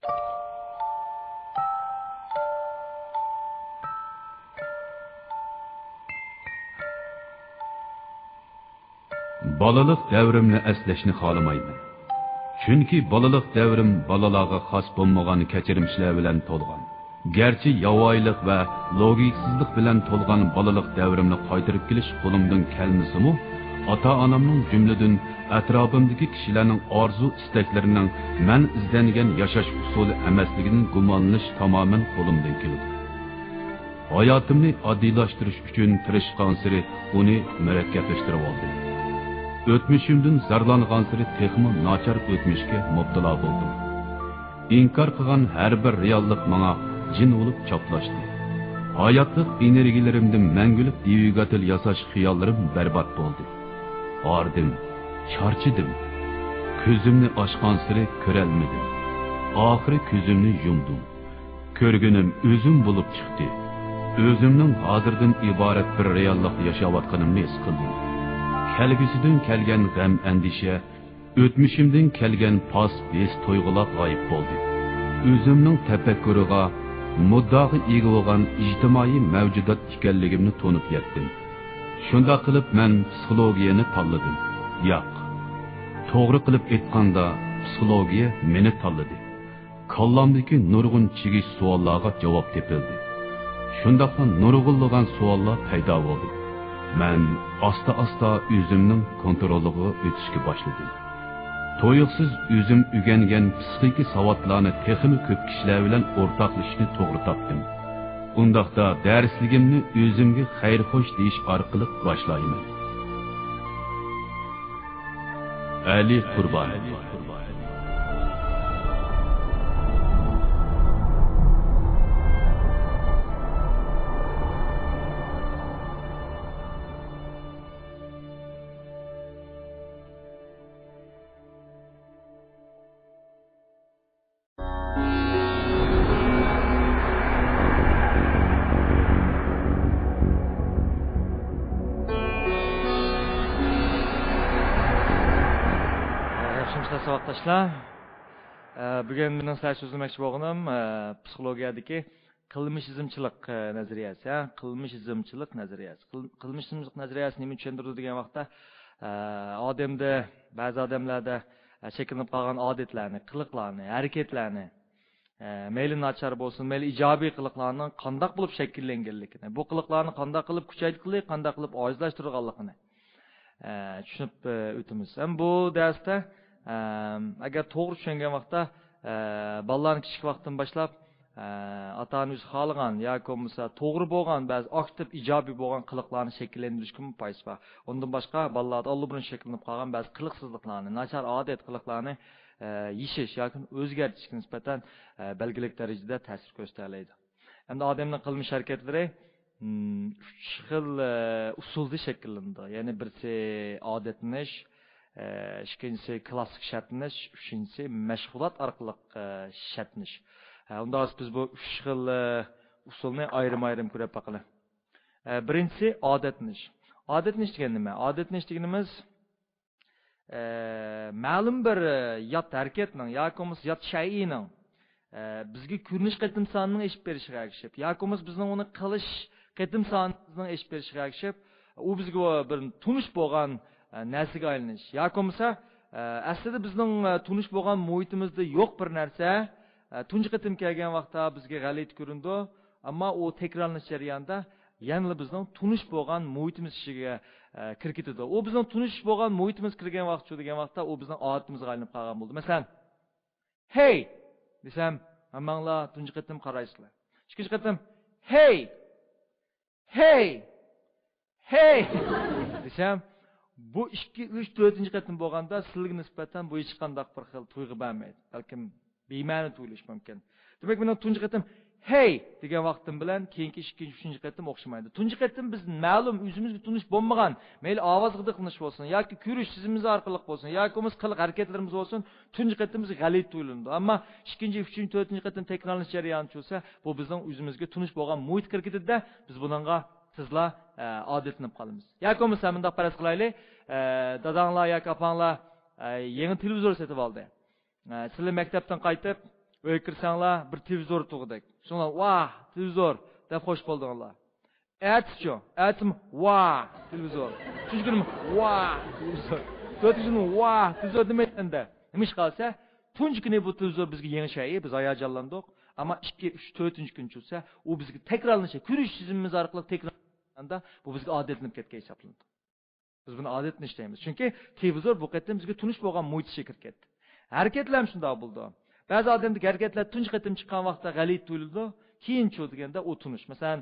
Balalık devrimni eslashni xohlamayman. Chunki balalık devrim balalarga xos bo'lmagan kechirimchilar bilan to'lgan. Gerçi yavoylik va logiksizlik bilan to'lgan balalık devrimni qaytarib kelish qo'limdan kelmasa-mu, ota-onamning jumladan atrofimdagi kishilarning orzu istaklarining men izlangan yashash usuli emasligidan gumonlanish tamoman qo'limdan keldi. Hayotimni oddiylashtirish uchun tirishgan sari uni murakkablashtirib oldim. O'tmishimdan zarlangan sari texmi nachar o'tmishga mubtalo bo'ldim. İnkar qilgan har bir reallik menga jin bo'lib choplashdi. Hayotlik energiyalarimdan mangulik dvigatel yasash xiyollarim barbod bo'ldi. Ardim, charchidim. Ko'zimni ochgan sari ko'rolmadim. Oxiri ko'zimni yumdim. Ko'rganim o'zim bo'lib chiqdi. O'zimning hozirdan iborat bir reallik yashayotganimni his qildim. Kelgusidan kelgan g'am andisha, o'tmishimdan kelgan pas-pes to'yg'ular g'oyib bo'ldi. O'zimning tafakkuriga muddaga ega bo'lgan ijtimoiy mavjudot ekanligimni to'nib yetdim. Shunda qilib men psixologiyani tanladim. Yo'q. To'g'ri qilib aytganda psixologiya meni tanladi. Kallamdagi nurg'un chigish savollarga javob topildi. Shundaqla nurg'unlagan savollar paydo bo'ldi. Men asta-asta o'zimning kontroliga o'tishga boshladim. To'yiqsiz o'zim o'rgangan psixik savodlarni texmi ko'p kishilar bilan o'rtoqlashishni to'g'ri topdim. Undaqda darsligimni o'zimga xayrxo'sh deyish orqali boshlayman. Ali Qurbon. Bugün benim sizlarga so'zlamoqchi bo'lganim psixologiyadagi qilmishizmchilik nazariyasi, qilmishizmchilik nazariyasi. Qilmishizmchilik nazariyasi nima tushuntirdi degan vaqtda odamda, ba'zi odamlarda shakllanib qolgan odatlarni, qiliqlarni, harakatlarni, mayli nachar bo'lsin, mayli ijobiy qiliqlarning qanday bo'lib shakllanganligini, bu qiliqlarni qanday qilib kuchaytirib, qanday qilib ojizlashtirganligini tushunib o'tamiz. Ham bu darsda agar to'g'ri tushungan vaqtda bolalarning kichik vaqtdan boshlab ota-ona o'zi xohlagan yoki bo'lmasa to'g'ri bo'lgan ba'zi aktiv ijobiy bo'lgan qiliqlarni shakllantirishga foydasi bor. Undan boshqa bolalarda allubun shakllanib qolgan ba'zi qiliqsizliklarni, nachar odat qiliqlarni yeshish yoki o'zgartirishga nisbatan belgilik darajada ta'sir ko'rsatadi. Endi odamning qilmish harakatlari 3 xil usulda shakllandi. Ya'ni birisi odatlanish, ikkinchisi klassik shartlanish, uchinchisi mashg'ulot orqali shartlanish. Unda biz bu 3 xil usulni ayrim-ayrim ko'rib baqamiz. Birinchisi odatlanish. Odatlanish degani nima? Odatlanish deganimiz ma'lum bir yot harakatning yoki bo'lmasa yot shayning bizga ko'rinish qatim sonining eshib berishiga ergishib, yoki bo'lmasa bizning uni qilish qatim sonining eshib berishiga ergishib, u bizga bir tunish bo'lgan narsaga aylanish. Yoki bo'lmasa aslida bizning tunish bo'lgan muhitimizda yo'q bir narsa tunji qatim kelgan vaqtda bizga g'alati ko'rindi, ammo u takrorlanish jarayonida yana bizning tunish bo'lgan muhitimiz ichiga kirib ketadi. U bizning tunish bo'lgan muhitimiz kirgan vaqtda degan vaqtda u bizning odatimizga aylanib qolgan bo'ldi. Masalan, hey desam, hammanglar tunji qatim qaraysizlar. Ikkinchi qatim hey desam, bu 2, 3, 4-chi qatim bo'lganda sizlarga nisbatan bu hech qanday bir xil tuyg'u bermaydi. Balkim bema'ni tuyulishi mumkin. Demak, men tunji qatim hey degan vaqtim bilan keyingi 2, 3-chi qatim o'xshamaydi. Tunji qatim biz ma'lum o'zimizga tunish bo'lmagan, mayli ovozga diqqatlash bo'lsin yoki ko'rish tizimimiz orqali bo'lsin yoki o'miz qiliq harakatlarimiz bo'lsin, tunji qatimimiz g'alati tuyuladi. Ammo 2, 3, 4-chi qatim takrorlanish jarayoni bo'lsa, bu bizning o'zimizga tunish bo'lgan muhit kirib ketadi-da, biz bunga sizlar odatlanib qolamiz. Yoki bo'lmasa bunday faraz qilaylik, dadanglar yoki opanglar yangi televizor sotib oldi. Sizlar maktabdan qaytib Öyle kirsanglar bir televizor tug'dik. Şunlar vah, televizor deb xo'sh bo'ldinglar. Ertesi ertim vah, televizor. Üçüncü günüm vah, televizor. Dördüncü günüm vah, televizor demekten Nimish qalsa, tunji kuni bu televizor bizga yangi şey, biz hayajonlandik. Ama 2, 3, 4 gün bo'lsa, u bizga takrorlanishi, ko'rish tizimimiz orqali takrorlanganda bu bizga odatlanib ketgan hisoblanadi. Biz buni odatni ishlaymiz. Chunki televizor bu qatim bizga tunish bo'lgan muhitga kirib ketdi. Harakatlar ham shunday bo'ldi. Ba'zi odamdagi harakatlar tunji qatim chiqqan vaqtda g'alit tuyuldi, keyin chu deganda u tunish. Masalan,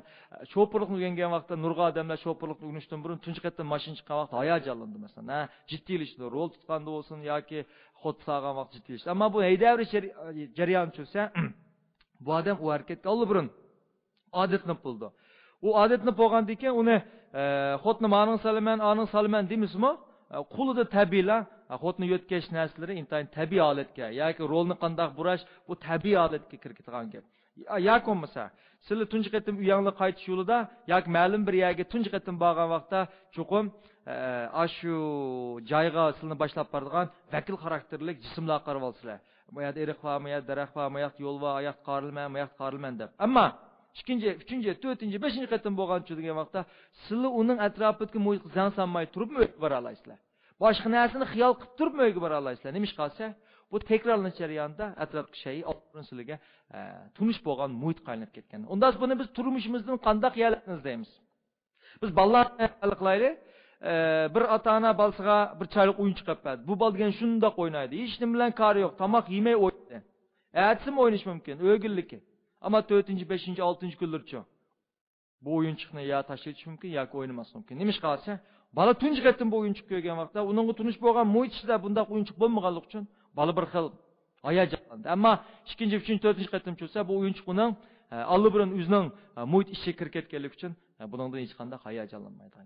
sho'pirlikni o'rgangan vaqtda nurg'a odamlar sho'pirlikni o'rganishdan burun tunji qatim mashina chiqqan vaqtda hayajonlandi masalan. Ha, jiddiylashdi, rol tutganda bo'lsin yoki xot sog'an vaqt jiddiylashdi. Ammo bu haydavri jarayon bo'lsa, bu odam u harakatga olib burun odatni bo'ldi. U odatni bo'lgandan keyin uni xotni ma'ning salaman deymizmi? Qo'lida tabiiylar xotni yotkash narsalari intayin tabiiy holatga yoki rolni qandoq burash bu tabiiy holatga kirib ketgan gap. Yoki bo'lmasa, sizlar tunji qatim uyingizga qaytish yo'lida yoki ma'lum bir yerga tunji qatim borgan vaqtda chuqum shu joyga sizlarni boshlab boradigan vakil xarakterlik jismlar qarab olsizlar. Bu yerda eriq bormi, yo daraxt bormi, yo yo'l bor, oyoq qorilman deb. Ammo 2, 3, 4, 5 qatim bo'lgan degan vaqtda sizlar uning atrofidagi muhitga zang sanmay turib bora olasizlar. Boshqa narsani xiyol qilib turib bora olasizlar. Nima ish qilsa, bu takrorlanish jarayonida atrofdagi shay olib sizlarga tunish bo'lgan muhit qaynab ketgan. Undan buni biz turmushimizdan qanday xiyolimiz deymiz. Biz bolalarni hal qilaylik. Bir ota-ona balasiga bir chayliq o'yinchi qilib berdi. Bu bal degan shundoq o'ynaydi. Hech nima bilan kari yo'q. Tomoq yemay o'ynaydi. Ertasi o'ynash mumkin, o'g'illiki. Ama 4, 5, 6 kunlarcha bu o'yinchiqni ya tashlatish mumkin yoki o'ynamas mumkin. Nima ish qilsa, bola tunji qatim bu o'yinchiq ko'rgan vaqtda uningga tunish bo'lgan muhitda bunday o'yinchiq bo'lmaganligi uchun bola bir xil hayajonlandi. Ammo 2, 3, 4 qatim bo'lsa bu o'yinchiq uning allibirun o'zining muhit ishiga kirib ketganligi uchun buningdan hech qanday hayajonlanmaydi.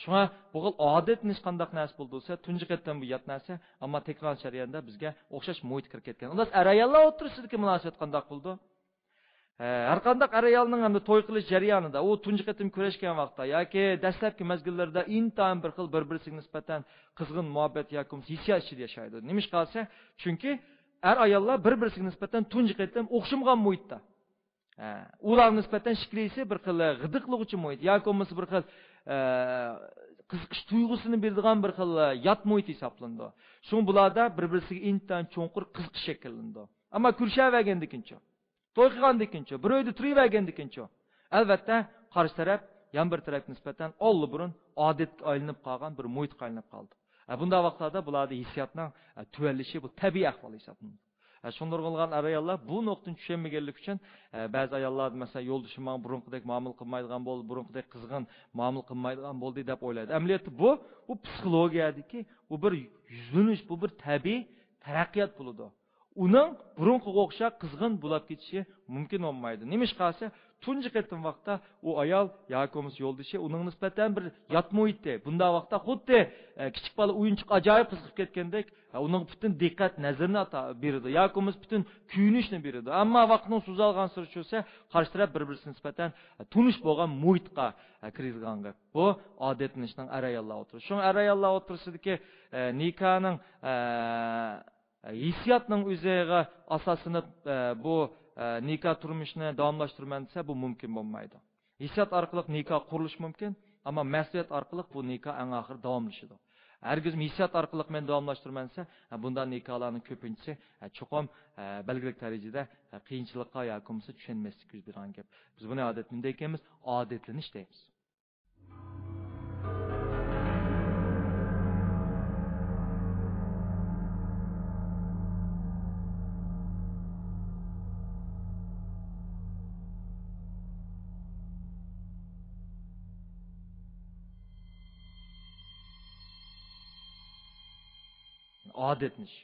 Shunga bu xil odatni hech qanday narsa bo'lsa, tunji qatim bu yot narsa, ammo takror jarayonda bizga o'xshash muhit kirib ketgan. Unda arayallar o'tirisidagi munosabat qanday bo'ldi? Har qanday arayalning hamda to'y qilish jarayonida u tunji qatim ko'rishgan vaqtda yoki dastlabki mezgillarda intayin bir xil bir-birisiga nisbatan qizg'in muhabbat yoki hissiyot ichida yashaydi. Nima ish qilsa? Chunki ayollar bir-birisiga nisbatan tunji qatim o'xshamagan muhitda. Ular nisbatan shiklisi bir xil g'idiqlig'uchi muhit yoki bo'lmasa bir xil qiziqish tuyg'usini beradigan bir xil yot muhit hisoblandi. Shu bularda bir-birisiga intayin cho'nqur qiziqish shakllandi. Ammo kurshavergandikincha to'y qilgandikincha, bir uyda turavergandikincha, albatta qarshi taraf, yan bir taraf nisbatan olli burun odatga aylanib qolgan bir muhit qaynab qoldi. Bunday vaqtlarda bularda hissiyotning tuvallishi bu tabiiy ahvol hisoblanadi. Shunday bo'lgan ayollar bu nuqtani tushunmaganlik uchun ba'zi ayollar masalan yo'ldashim burunqidek muomala qilmaydigan bo'ldi, burunqidek qizg'in muomala qilmaydigan bo'ldi deb o'ylaydi. Amaliyotda bu psixologiyadagi bu bir yuzlanish, bu bir tabiiy taraqqiyot bo'ladi. Uning burunqiga o'xshab qizg'in bo'lib ketishi mumkin bo'lmaydi. Nima ish qilsa, tunji qatim vaqtda u ayol yoki yo'ldoshi uning nisbatan bir yot muhitda. Bunday vaqtda xuddi kichik bola o'yinchiq ajoyib qiziqib ketgandek, uning butun diqqat nazarini beradi yoki butun kuyinishni beradi. Ammo vaqtning suzalgan siri bo'lsa, qarshi taraf bir-birisiga nisbatan tunish bo'lgan muhitga kirgan gap. Bu odatlanishning arayallar o'tirishi. Shu arayallar o'tirisidagi nikohning hissiyotning o'ziga asoslanib bu nikoh turmushni davomlashtirman desa bu mumkin bo'lmaydi. Hissiyot orqali nikoh qurilishi mumkin, ammo mas'uliyat orqali bu nikoh eng oxir davomlashadi. Hargiz hissiyot orqali men davomlashtirman desa, bunday nikohlarning ko'pinchisi cho'qim belgili darajada qiyinchilikqa yoki tushunmaslik yuz bergan gap. Biz buni odatni deymiz, odatlanish deymiz. Odatnish.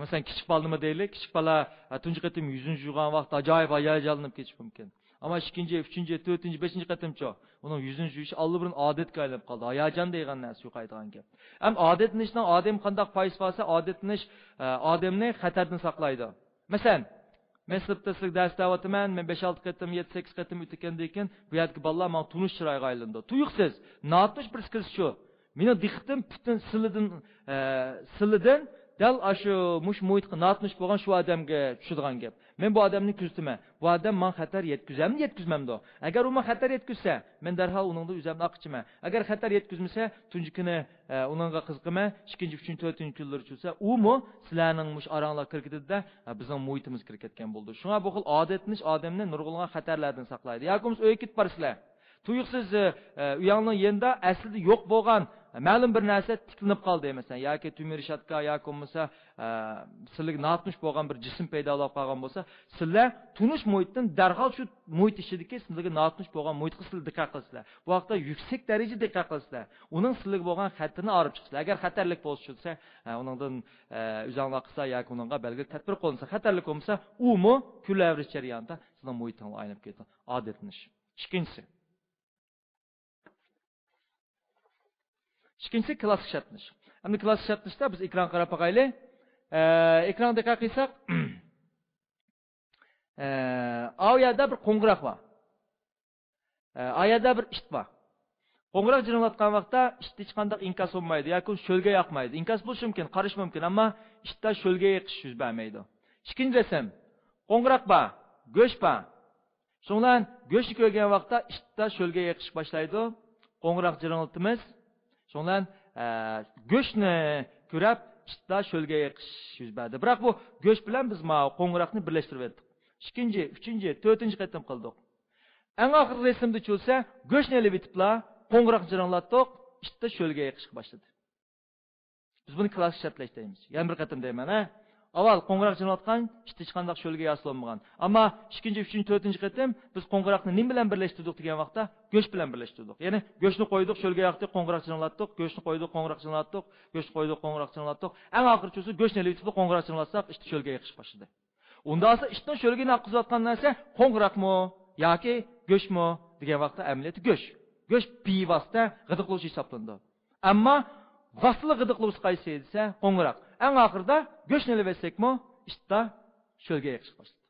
Masalan, kichik bola nima deylik? Kichik bola tunji qatim yuzini yuvgan vaqt ajoyib hayajonlanib ketishi mumkin. Ammo 2, 3, 4, 5 qatimcha uning yuzini yuvishi allibirun odatga aylanib qoldi. Hayajon degan narsa yo'qaydigan gap. Ham odatnishning odam qanday foiz bo'lsa, odatnish odamni xatardan saqlaydi. Masalan, men sinfda sizga dars davataman, men 5-6 qatim, 7-8 qatim o'tgandan keyin bu yerga bolalar men tunish chiroyga aylandi. Tuyuqsiz, notish bir skill shu. Meni diqqatim butun silidan dal shu muhitga notmish bo'lgan shu odamga tushadigan gap. Men bu odamni kuzdiman. Bu odam men xatar yetkazammi, yetkazmamdi. Agar u men xatar yetkazsa, men darhol uningda o'zimni oqchiman. Agar xatar yetkazmasa, tunji kuni uningga qiziqman, ikkinchi, uchinchi, to'rtinchi kunlar uchsa, u mu sizlarning mush oranglar kirgitida bizning muhitimiz kirib ketgan bo'ldi. Shunga bu xil odatnish odamni nurg'ulgan xatarlardan saqlaydi. Yoki siz o'yga ketib borsizlar. Tuyuqsiz uyangning yerida aslida yo'q bo'lgan ma'lum bir narsa tiklanib qoldi masalan yoki tumirishatka yoki bo'lmasa sizlik notmish bo'lgan bir jism paydo bo'lib qolgan bo'lsa sizlar tunish muhitdan darhol shu muhit ishidagi sizlarga notmish bo'lgan muhitga sizlar diqqat qilasizlar. Bu vaqtda yuksak darajada diqqat qilasizlar. Uning sizlarga bo'lgan xatini olib chiqsizlar. Agar xatarlik bo'lsa uningdan o'zinglar qilsa yoki uningga belgili tadbir qo'llansa xatarlik bo'lmasa u mu kunlavrish jarayonida sizning muhitingiz aynab ketadi. Odatlanish. İkincisi klassik şartlanış. Hem de klassik şartlanışta biz ekran qarab bakaylı. Ekranda diqqat qilsak, ayada bir qo'ng'iroq bor. Ayada bir ish bor. Qo'ng'iroq jiringlatgan vaqtda ishda hech qanday inkas bo'lmaydi yoki sho'lga yoqmaydi. Inkas bo'lishi mumkin, qarish mumkin, ammo ishda sho'lga yoqish yuz bermaydi. Ikkinchi rasm. Qo'ng'iroq bor, go'sht bor. Shundan go'shtni ko'rgan vaqtda ishda sho'lga yoqish boshlaydi. Qo'ng'iroq jiringlatimiz Şondan go'shtni ko'rib, ishda sho'lga yiqish yuz berdi. Biroq bu go'sht bilan biz qo'ng'iroqni birlashtirib etdik. Ikkinchi, uchinchi, to'rtinchi qatim qildik. Eng oxirgi rasmda cho'lsa, go'shtni olib etiblar, qo'ng'iroq jiringlatdik, ishda sho'lga yiqishga boshladi. Biz buni klassik shartlash deymiz. Yana bir qatim deyman, ha. Avval qo'ng'iroq jiringlatgan, ishda hech qanday sho'lga yaslanmagan. Ammo ikkinchi, uchinchi, to'rtinchi qatim biz qo'ng'iroqni nim bilan birlashtirdik degan vaqtda go'sht bilan birlashtirdik. Ya'ni go'shtni qo'ydik, sho'lga yoqdik, qo'ng'iroq jiringlatdik, go'shtni qo'ydik, qo'ng'iroq jiringlatdik, go'shtni qo'ydik, qo'ng'iroq jiringlatdik. Eng oxirgi cho'si go'shtni olib etib qo'ng'iroq jiringlatsak, ishda sho'lga yiqish boshladi. Unda esa ishdan sho'lga naqizatgan narsa qo'ng'iroqmi yoki go'shtmi degan vaqtda amaliyoti go'sht. Go'sht bevosita g'idiqlovchi hisoblanadi. Ammo vaqtli g'idiqlovchi qaysi desa qo'ng'iroq. Eng oxirida go'shtni olib etsekmi, ishda sho'lga yiqish boshladi.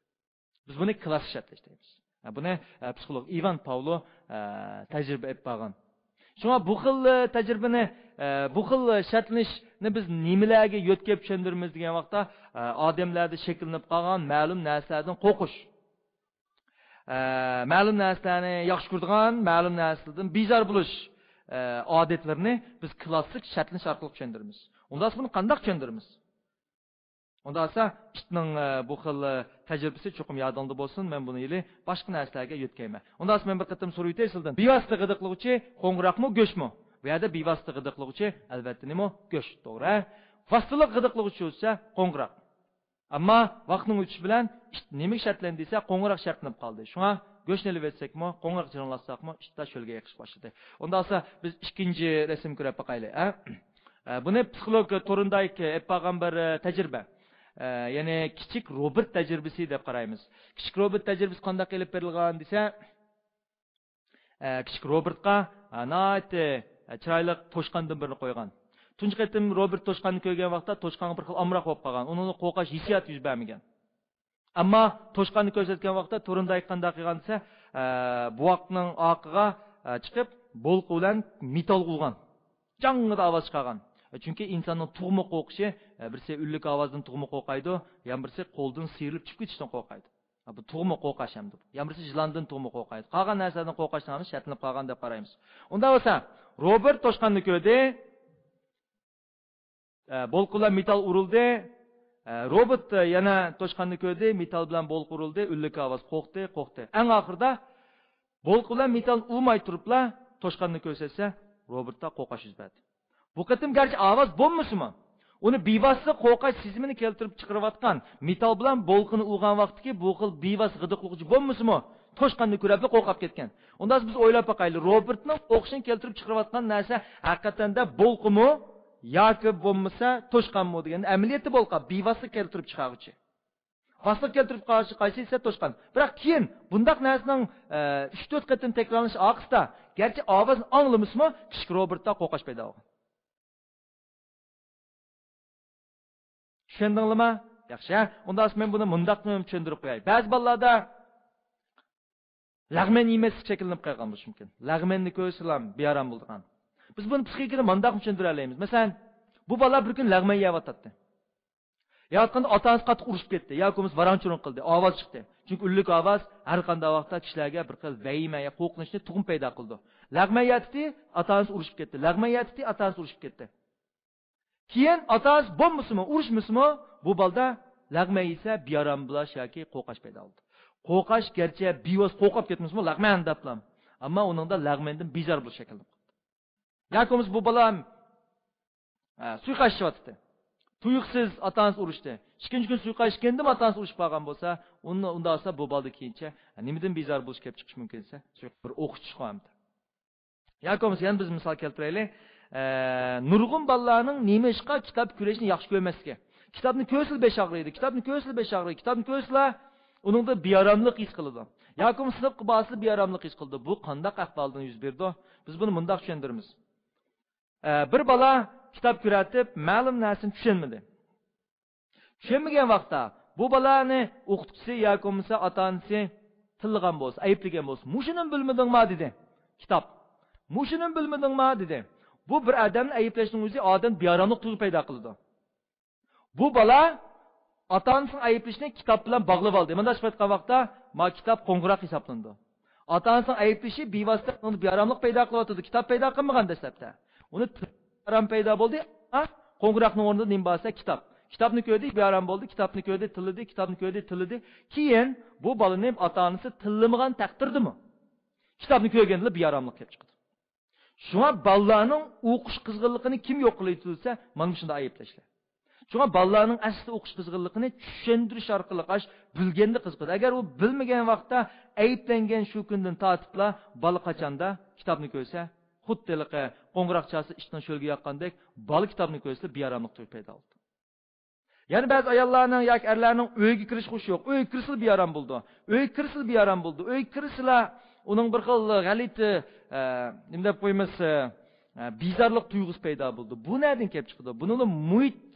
Biz buni klassik shartlash deymiz. Buni psixolog Ivan Pavlo tajriba etib bo'lgan. Shunga bu xil tajribani, bu xil shartlanishni biz nimalarga yo'tkab tushundiramiz degan vaqtda odamlarda shakllanib qolgan ma'lum narsalardan qo'rqish. Ma'lum narsalarni yaxshi ko'radigan, ma'lum narsalardan bezor bo'lish odatlarini biz klassik shartlanish orqali tushundiramiz. Unda buni qanday tushundiramiz? Unda esa ishning bu xil tajribasi cho'qim yodingda bo'lsin. Men buni yili boshqa narsalarga yo'tkayman. Unda men bir qatim so'rayman sizdan. Bevosita g'idiqlovchi qo'ng'iroqmi, go'shtmi? Bu yerda bevosita g'idiqlovchi albatta nima? Go'sht, to'g'ri? Vaqtli g'idiqlovchi bo'lsa qo'ng'iroq. Ammo vaqtning o'tishi bilan nima shartlandi desa qo'ng'iroq shartlanib qoldi. Shunga go'shtni olib etsakmi, qo'ng'iroq jiringlatsakmi, ishda sho'lga yiqish boshladi. Unda esa biz ikkinchi rasm ko'rib boqaylik, ha? Buni psixolog Torundayk etgan bir tajriba. Ya'ni kichik robot tajribasi deb qaraymiz. Kichik robot tajribasi qanday qilib berilgan desa, kichik robotga anati chiroyli to'shqandan birini qo'ygan. Tunji qatim robot to'shqanni ko'rgan vaqtda to'shqonga bir xil amroq bo'lib qolgan. Uni qo'rqash hissiyoti yuz bermagan. Ammo to'shqanni ko'rsatgan vaqtda Torundayk qanday qilgan desa, buvoqning oqiga chiqib, bolqi bilan metal qilgan. Jang'ida ovoz chiqargan. Chunki insonning tug'ma qo'rqishi birsi ullik ovozdan tug'ma qo'rqaydi, ham birsi qo'ldan siyrilib chiqib ketishdan qo'rqaydi. Bu tug'ma qo'rqash hamdir. Ham birsi jilondan tug'ma qo'rqaydi. Qolgan narsadan qo'rqashdan shartlanib qolgan deb qaraymiz. Unda bo'lsa, Robert to'shqanni ko'rdi. Bolqilar metal urildi. Robot yana to'shqanni ko'rdi, metal bilan bolqi urildi, ullik ovoz qo'rqdi. Eng oxirida bolqilar metal urmay turiblar, to'shqanni ko'rsatsa, Robertda qo'rqash yuz berdi. Bu qatim garchi ovoz bo'lmasimi? Uni bevosita qo'rqash sezimini keltirib chiqarayotgan metal bilan bolqini urgan vaqtiki bu xil bevos g'idiqlovchi bo'lmasimi? To'shqanni ko'rib qo'rqib ketgan. Unda biz o'ylab boqaylik, Robertning o'qishini keltirib chiqarayotgan narsa haqiqatanda bolqimi yoki bo'lmasa to'shqanmi degan amaliyoti bolqa bevosita keltirib chiqaruvchi. Vosita keltirib chiqarish qaysi esa to'shqan. Biroq keyin bundaq narsaning 3-4 qatim takrorlanishi oqisida garchi ovozni anglamasmi, kichik Robertda qo'rqash paydo bo'lgan. Tushundingizmi? Yaxshi. Unda men buni mundaq tushuntirib qo'yay. Ba'zi bolalarda lag'men yemasi shakllanib qolgan bo'lishi mumkin. Lag'menni ko'rsalam bearam bo'lgan. Biz buni psixikada mundaq tushuntira olamiz. Masalan, bu bola bir kun lag'men yeyotdi. Yatqanda atanız qattiq urushib ketdi, yoki bo'lmasa varanchurun qildi, ovoz chiqdi. Chunki ullik ovoz har qanday vaqtda kishilarga bir xil vahima, qo'rqinchni tug'im paydo qildi. Lag'may yatdi, atanız urushib ketdi. Lag'may yatdi, atanız urushib ketdi. Keyin atanız bo'lmasimi, urushmasimi, bu balda lag'may esa biyaram bilash yoki qo'qash paydo bo'ldi. Qo'qash gerçi bivos qo'qab ketmasmi, lag'man deblam. Ammo uningda lag'mandan bizar bo'lish shaklda. Yoki bu balam suiqashyapti. Tuyuqsiz atanız urushdi. Ikkinchi kun suiqashgandim atanız urushib qolgan bo'lsa, unda olsa bu balda keyincha nimadan bizar bo'lish kelib chiqish mumkin esa, bir o'qitish qo'yamdi. Yoki yana biz misol keltiraylik. Nurg'un bolalarning nima ishqa kitob ko'rishni yaxshi ko'rmasligi. Kitobni ko'rsa besh og'riydi, kitobni ko'rsa besh og'riydi, kitobni ko'rsa uningda biyaramlik his qiladi. Yoki sinf qibasi biyaramlik his qildi. Bu qanday ahvoldan yuz berdi? Biz buni bunday tushuntiramiz. Bir bola kitob ko'ratib, ma'lum narsani tushunmadi. Tushunmagan vaqtda bu bolani o'qituvchisi yoki bo'lmasa ota-onasi tilgan bo'lsa, ayblagan bo'lsa, "Mushuni bilmadingmi?" dedi. Kitob. "Mushuni bilmadingmi?" dedi. Bu bir odamni ayblashning o'zi odam biyaramlik tuyg'u paydo qiladi. Bu bola ota-onasining ayblashini kitob bilan bog'lab oldi. Mana shu aytgan vaqtda, "Ma kitob qo'ng'iroq hisoblandi." Ota-onasining ayblishi bevosita uni biyaramlik paydo qilyotdi. Kitob paydo qilmagan dastlabda. Uni biyaram paydo bo'ldi. Qo'ng'iroqning o'rnida nima bo'lsa kitob. Kitobni ko'rdi, biyaram bo'ldi. Kitobni ko'rdi, tilidi, kitobni ko'rdi, tilidi. Keyin bu bolaning ota-onasi tillamagan taqdirdimi? Kitobni ko'rganda biyaramlik kelib chiqdi. Shuna bolalarning o'qish qizg'inligini kim yo'qlaydi desa, mana shunda ayblashlar. Shuna bolalarning asli o'qish qizg'inligini tushuntirish orqali bilganda qiziqadi. Agar u bilmagan vaqtda ayblangan shu kundan tortibla bola qachonda kitobni ko'rsa, xuddiliqi qo'ng'iroqchasi ishdan sho'lga yoqqandek, bola kitobni ko'rsa biyaramlik to'y paydo bo'ldi. Ya'ni ba'zi ayollarning yoki erlarning uyga kirish xushi yo'q. Uyga kirsa biyaram bo'ldi. Uyga kirsa biyaram bo'ldi. Uyga kirsa uning bir xil g'alati nima deb qo'ymas bizarlik tuyg'usi paydo bo'ldi. Bu nereden kelib chiqdi? Buni muhit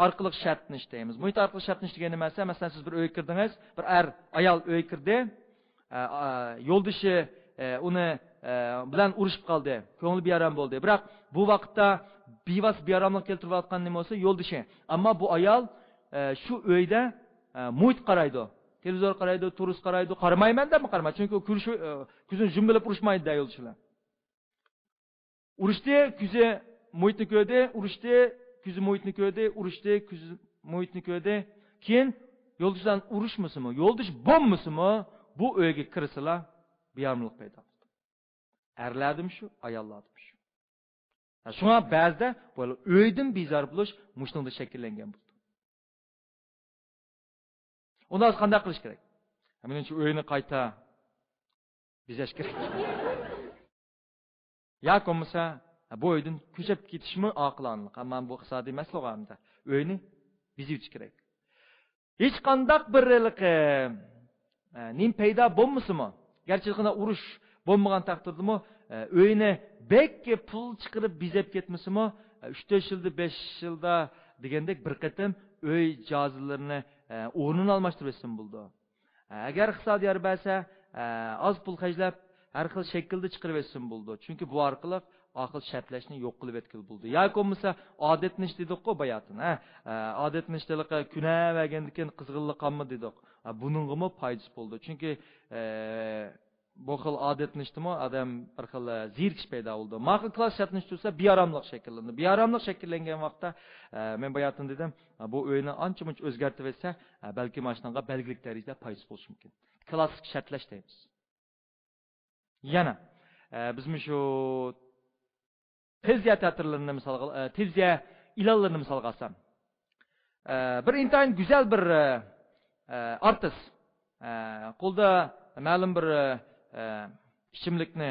orqali shartnish deymiz. Muhit orqali shartnish degani nima? Masalan, siz bir uyga kirdingiz, bir ayol uyga kirdi, yo'ldoshi uni bilan urushib qoldi. Ko'ngli biyaram bo'ldi. Biroq bu vaqtda bevas biyaramlik keltirayotgan nima bo'lsa, yo'ldoshi. Ammo bu ayol shu uyda muhit qaraydi. Televizor qaraydi, turus qaraydi, qaramayman deb qarama. Chunki u ko'zini jumbilab urushmaydi da yo'lchilar. Urushdi, ko'zi muhitni ko'rdi, urushdi, ko'zi muhitni ko'rdi, urushdi, ko'zi muhitni ko'rdi. Keyin yo'ldishdan urushmasimi, yo'ldish bo'lmasimi, bu uyga kirsalar biyaramlik paydo bo'ldi. Erlardim shu, ayollardim shu. Shuna ba'zida bo'la uydan bezor bo'lish mushunda shakllangan bo'ldi. Undan qanday qilish kerak? Menimcha uyni qayta bezash kerak. Yoki bo'lmasa bu uydan ko'chib ketishmi oqilonlik. Ammo bu iqtisodiy masala hamda uyni bezitish kerak. Hech qanday bir nim paydo bo'lmasimi? Garchi qana urush bo'lmagan taqdirdami, uyni bekki pul chiqarib bezab ketmasimi? 3-4 yilda 5 yilda degandek bir qatam uy jozilarini o'rnini almashtirishsin bo'ldi. Agar iqtisodiyot bo'lsa, oz pul xarjlab har xil shaklda chiqarib etsin bo'ldi. Chunki bu orqali aql shartlashni yo'q qilib etgan bo'ldi. Yoki bo'lmasa odatnish dedik-ku bayatın. Odatnishdiligi kuna vagandikin qizg'inlik qolma dedik. Buningmi foydasi bo'ldi. Chunki bu xil odatnishdimi odam bir xil zerkish paydo bo'ldi. Ma'qul klass shartnish tursa biyaramlik shakllandi. Biyaramlik shakllangan vaqtda men bayatın dedim, bu o'yini ancha-muncha o'zgartirib etsa, balki mashinanga belgilik darajada foydasi bo'lishi mumkin. Klassik shartlash deymiz. Yana biz shu tezya teatrlarini misol tezya ilonlarini misol qilsam. Bir intayin güzel bir artist qo'lda ma'lum bir ichimlikni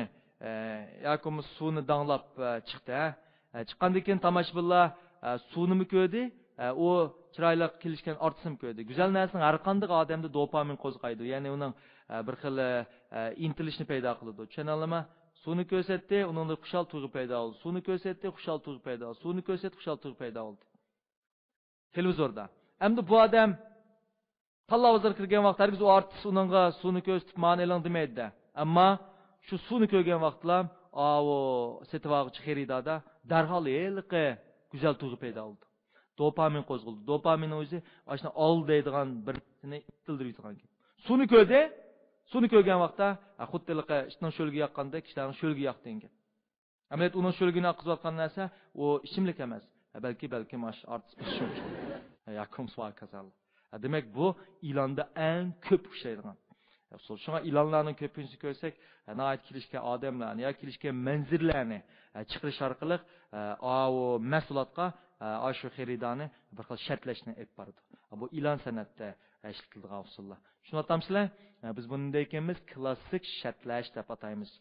yoki suvni danglab chiqdi. Chiqqandan keyin tomoshabinlar suvni ko'rdi, u chiroyli kelishgan artistni ko'rdi. Güzel narsani har qanday odamda dopamin qo'zg'aydi. Ya'ni uning bir xil intilishni paydo qiladi. Tushunalmi? Suvni ko'rsatdi, uningda xushal tuyg'u paydo bo'ldi. Suvni ko'rsatdi, xushal tuyg'u paydo bo'ldi. Suvni ko'rsatdi, xushal tuyg'u paydo bo'ldi. Televizorda. Endi bu odam tallavozga kirgan vaqtda biz u artist uningga suvni ko'rsatib ma'nilang demaydi. Ammo shu suvni ko'rgan vaqtlar, o setivog'chi xaridada darhol elqi go'zal tuyg'u paydo bo'ldi. dopamin qo'zg'aldi. Dopamin o'zi ashna ol deydigan bir tildiraydigan. Suni ko'rgan vaqtda xuddiliqa ishning sho'lga yoqqandek, ishlarning sho'lga yoqdi ekan. Amaliyot uning sho'lgini oqizayotgan narsa u ichimlik emas. Balki mash artist yakum sva kasal. Demak bu ilonda eng ko'p uchraydigan. Shunga ilonlarning ko'pincha ko'rsak, nəhayət kilishgan odamlarni yoki kilishgan manzillarni chiqarish orqali o mahsulotga shu xaridorni bir xil shartlashni olib boradi. Bu ilon san'atda ishlatilgan usullar. Shuni aytamsizlar, biz bunday ekanmiz klassik shartlash deb ataymiz.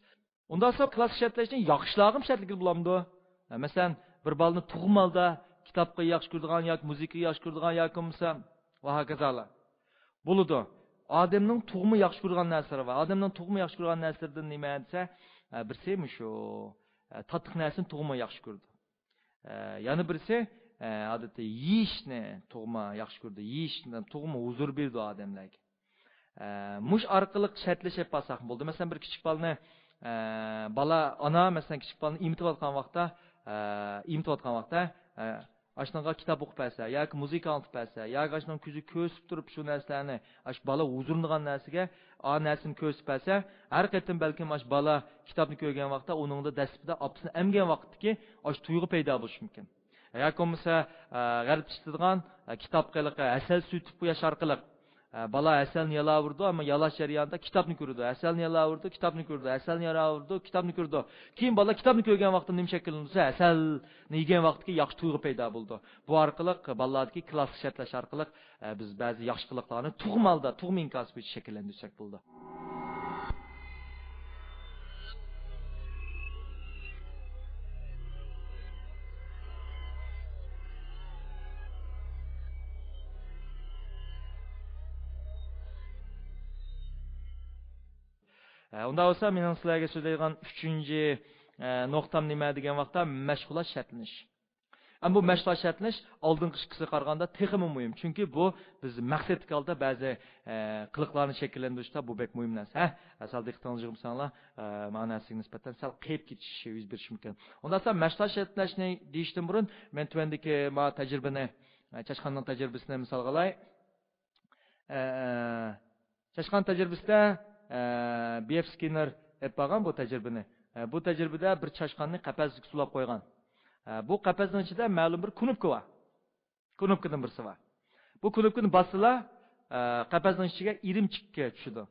Undan sonra klassik shartlashning yaxshilag'im shartligi bo'lamdi. Masalan, bir balni tug'malda kitobga yaxshi ko'radigan yoki muzikaga yaxshi ko'radigan yoki bo'lmasa va hokazolar. Bo'ladi. Odamning tug'mi yaxshi ko'rgan narsalari va odamning tug'mi yaxshi ko'rgan narsalardan nima desa, birsi shu tatliq narsani tug'mi yaxshi ko'rdi. Yana birsi odatda yeyishni tug'mi yaxshi ko'rdi. Yeyishni tug'mi huzur berdi odamlarga. Mush orqali shartlashib qolsak bo'ldi. Masalan, bir kichik bala ana masalan kichik balani imtiyotgan vaqtda Aşnağa kitap o'qib bersa, yoki muzika olib bersa, yoki ashning ko'zi ko'sib turib shu narsalarni, ash bola huzurlangan narsaga, a narsani ko'sib bersa, har qatim balki ash bola kitobni ko'rgan vaqtda uningda dasbida opsini emgan vaqtdagi ash tuyg'u paydo bo'lishi mumkin. Yoki bo'lmasa g'arb ishlatadigan kitob qiliqi asal sutib qo'yish orqali bola asalni yalavurdi, ammo yalash jarayonida kitobni ko'rdi. Asalni yalavurdi, kitobni ko'rdi. Asalni yalavurdi, kitobni ko'rdi. Keyin bola kitobni ko'rgan vaqtda nima shakllansa, asalni yegan vaqtga yaxshi tuyg'u paydo bo'ldi. Bu orqali bolalardagi klassik shartlash orqali biz ba'zi yaxshi qiliqlarni tug'malda, tug'ma inkas bo'yicha shakllantirsak bo'ldi. Unda olsa mening sizlarga so'zlaydigan 3-nuqtam nima degan vaqtda mashg'ulot shartlanish. Ama bu mashg'ulot shartlanish oldingi qisqiga qaraganda texmi muhim. Chunki bu biz maqsadga olda ba'zi qiliqlarni shakllantirishda bu bek muhim narsa. Asal diqqatingizni yig'imsanglar, ma'nosiga nisbatan sal qiyib ketishi yuz berishi mumkin. Unda olsa mashg'ulot shartlashni deyishdan burun men tuvandagi ma tajribani, Chashqanning tajribasini misol qilay. Chashqan tajribasida B.F. Skinner etpagan bu tecrübeni. Bu tecrübede bir çaşkanını qapasga sulab qo'ygan. Bu qapasning ichida ma'lum bir kunupka var. Kunupkadan birisi var. Bu kunupkani bassalar qapasning ichiga irimchikka tushdi.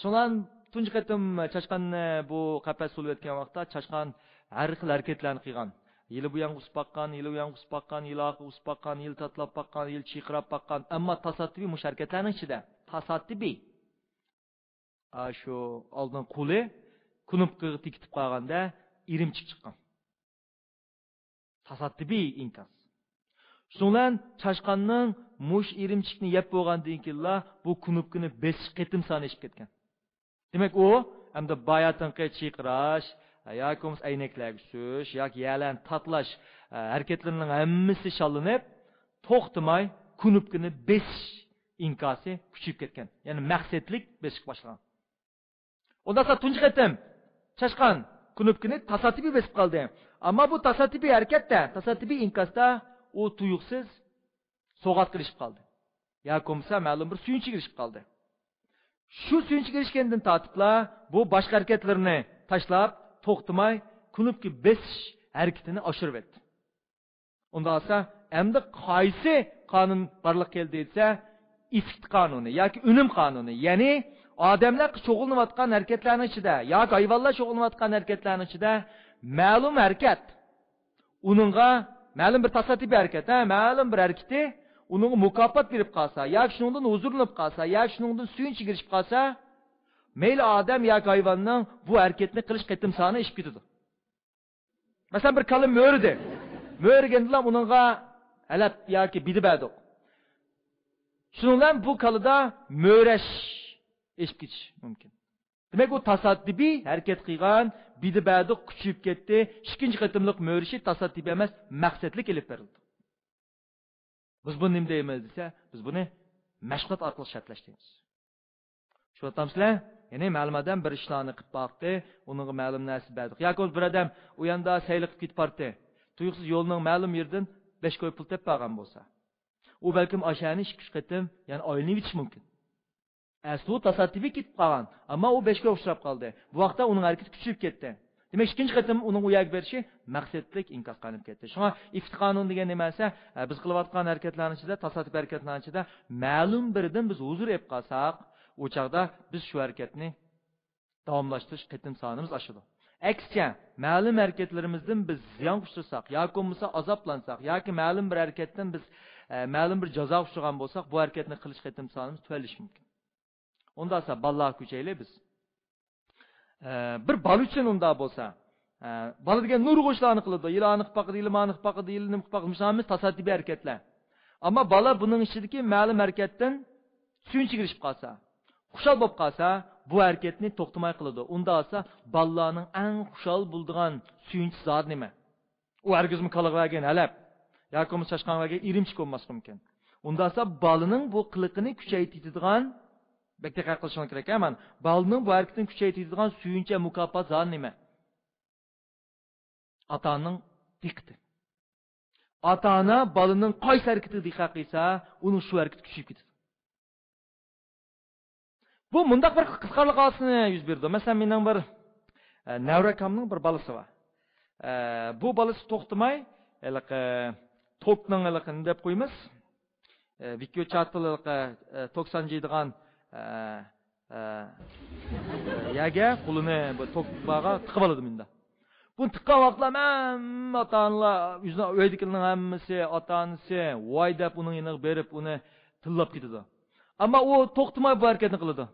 Shundan tunji qatim chashqanni bu qapas sulib etgan vaqtda chashqan har xil harakatlarni qilgan. Yili bu yang usib baqqan, yili u yang usib baqqan, yili oqib usib baqqan, yili tatlab baqqan, yili chiqirab baqqan, ammo tasoddifiy mush harakatlarning ichida tasoddifiy şu oldin qo'li kunupkaga tekitib qolganda irimchik chiqqan. Tasoddifiy inkas. Shundan chashqanning mush irimchikni yeb bo'lgandan keyin bu kunupkani 5 qatim sanishib ketgan. Demak u hamda bayatinqi chiqirash, yoki aynaklarga tushish, yoki yalan tatlash harakatlarining hammasi shallanib, to'xtamay kunupkani 5 inkasi kuchib ketgan. Ya'ni maqsadlik besib boshlagan. Ondan sonra tunji qatim chashqan kunupkani tasoddifiy besib qoldi. Ammo bu tasoddifiy harakatda, tasoddifiy inkasda u tuyuqsiz so'g'at qilishib qoldi. Yoki bo'lmasa ma'lum bir suyunchiga kirishib qoldi. Shu suyunchiga kirishgandan tortiblar bu boshqa harakatlarni tashlab, to'xtamay kunupki besish harakatini oshirib etdi. Undan sonra endi qaysi qonun barliq keldi desa, ifkt qonuni yoki unum qonuni, ya'ni odamlar shug'ullanayotgan harakatlarning ichida yoki hayvonlar shug'ullanayotgan harakatlarning ichida ma'lum harakat uningga ma'lum bir tasoddifiy harakat, ma'lum bir harakati uningga mukofot berib qolsa, yoki shuningdan huzurlanib qolsa, yoki shuningdan suyunchi kirishib qolsa, mayli odam yoki hayvonning bu harakatni qilish qatim soni ishib ketadi. Masalan, bir kala mo'ridi. Mo'riganda uningga alab yoki bidibadi. Shuningdan bu kalada mo'rash ishib ketish mumkin. Demak, u tasoddifiy harakat qilgan, bidibadi kuchib ketdi. Ikkinchi qatimliq mo'rishi tasoddifiy emas, maqsadlik elib berildi. Biz buni nima deymiz desa, biz buni mashg'ulot orqali shartlash deymiz. Shu atamsizlar, ya'ni ma'lum odam bir ishlarni qilib boqdi, uningga ma'lum narsa berdi. Yoki bir odam u yanda sayli qilib ketib bordi. Tuyuqsiz yo'lning ma'lum yerdan 5 koy pul tep bağan bolsa. O belkim aşağını 2-3 qitim, yani oyunu bitiş mümkün. Aslı tasattifi kitib qalgan, amma o 5 koy uçrab qaldı. Bu vaqtda onun hareketi küçülüp ketdi. Demek ikinci qitim onun uyak berişi maqsadlik inkos qilinib ketdi. Şuna iftiqonun degan nima esa, biz qilayotgan harakatlarning ichida, tasattif harakatlarning ichida ma'lum biridan biz huzur ep qalsaq, o chaqda biz shu harakatni davomlashtirish qitim sonimiz oshadi. Aksiya, ma'lum harakatlarimizdan biz ziyon qushtirsak, yoki bo'lmasa azoblansak, yoki ma'lum bir harakatdan biz ma'lum bir jazo qushtirgan bo'lsak, bu harakatni qilish qitim sonimiz tuvalishi mumkin. Onda esa ballar kuchayli biz. Bir bal uchun unda bo'lsa, bala degan nurg'o'shlarni qiladi, ilonni qipaqidi, ilmoni qipaqidi, ilni qipaqimishamiz tasaddibiy harakatlar. Ammo bala buning ichidagi ma'lum harakatdan suyunchi kirishib qolsa, xushal bo'lib qolsa, bu harakatni to'xtamay qiladi. Unda esa ballarning eng xushal bo'ladigan suyunchi zot nima? U hargizmi qiliqvagan alab yoki chashqonlarga irimchik bo'lmas mumkin. Unda esa balining bu qiliqini kuchaytiradigan bekte qilishing kerak ekan. Balning bu harakatini kuchaytiradigan suyunchi mukofot zot nima? Ota-onaning diqqati. Ota-ona balining qaysi harakatiga diqqat qilsa, uning shu harakati kuchayib ketadi. Bu mundaq bir qisqarlik holatini yuz berdi. Masalan, mening bir navrakamning bir balasi bor. Bu balasi to'xtamay, tokning nima deb qo'yamiz? Video chatliq tok sanjiydigan yaga qo'lini bu tokbaga tiqib oladi menda. Bu tiqqan vaqtda men ota-onalar o'zini uydagilarning hammasi, ota-onasi voy deb uning yoniga berib, uni tillab ketadi. Ammo u to'xtamay bu harakatni qiladi.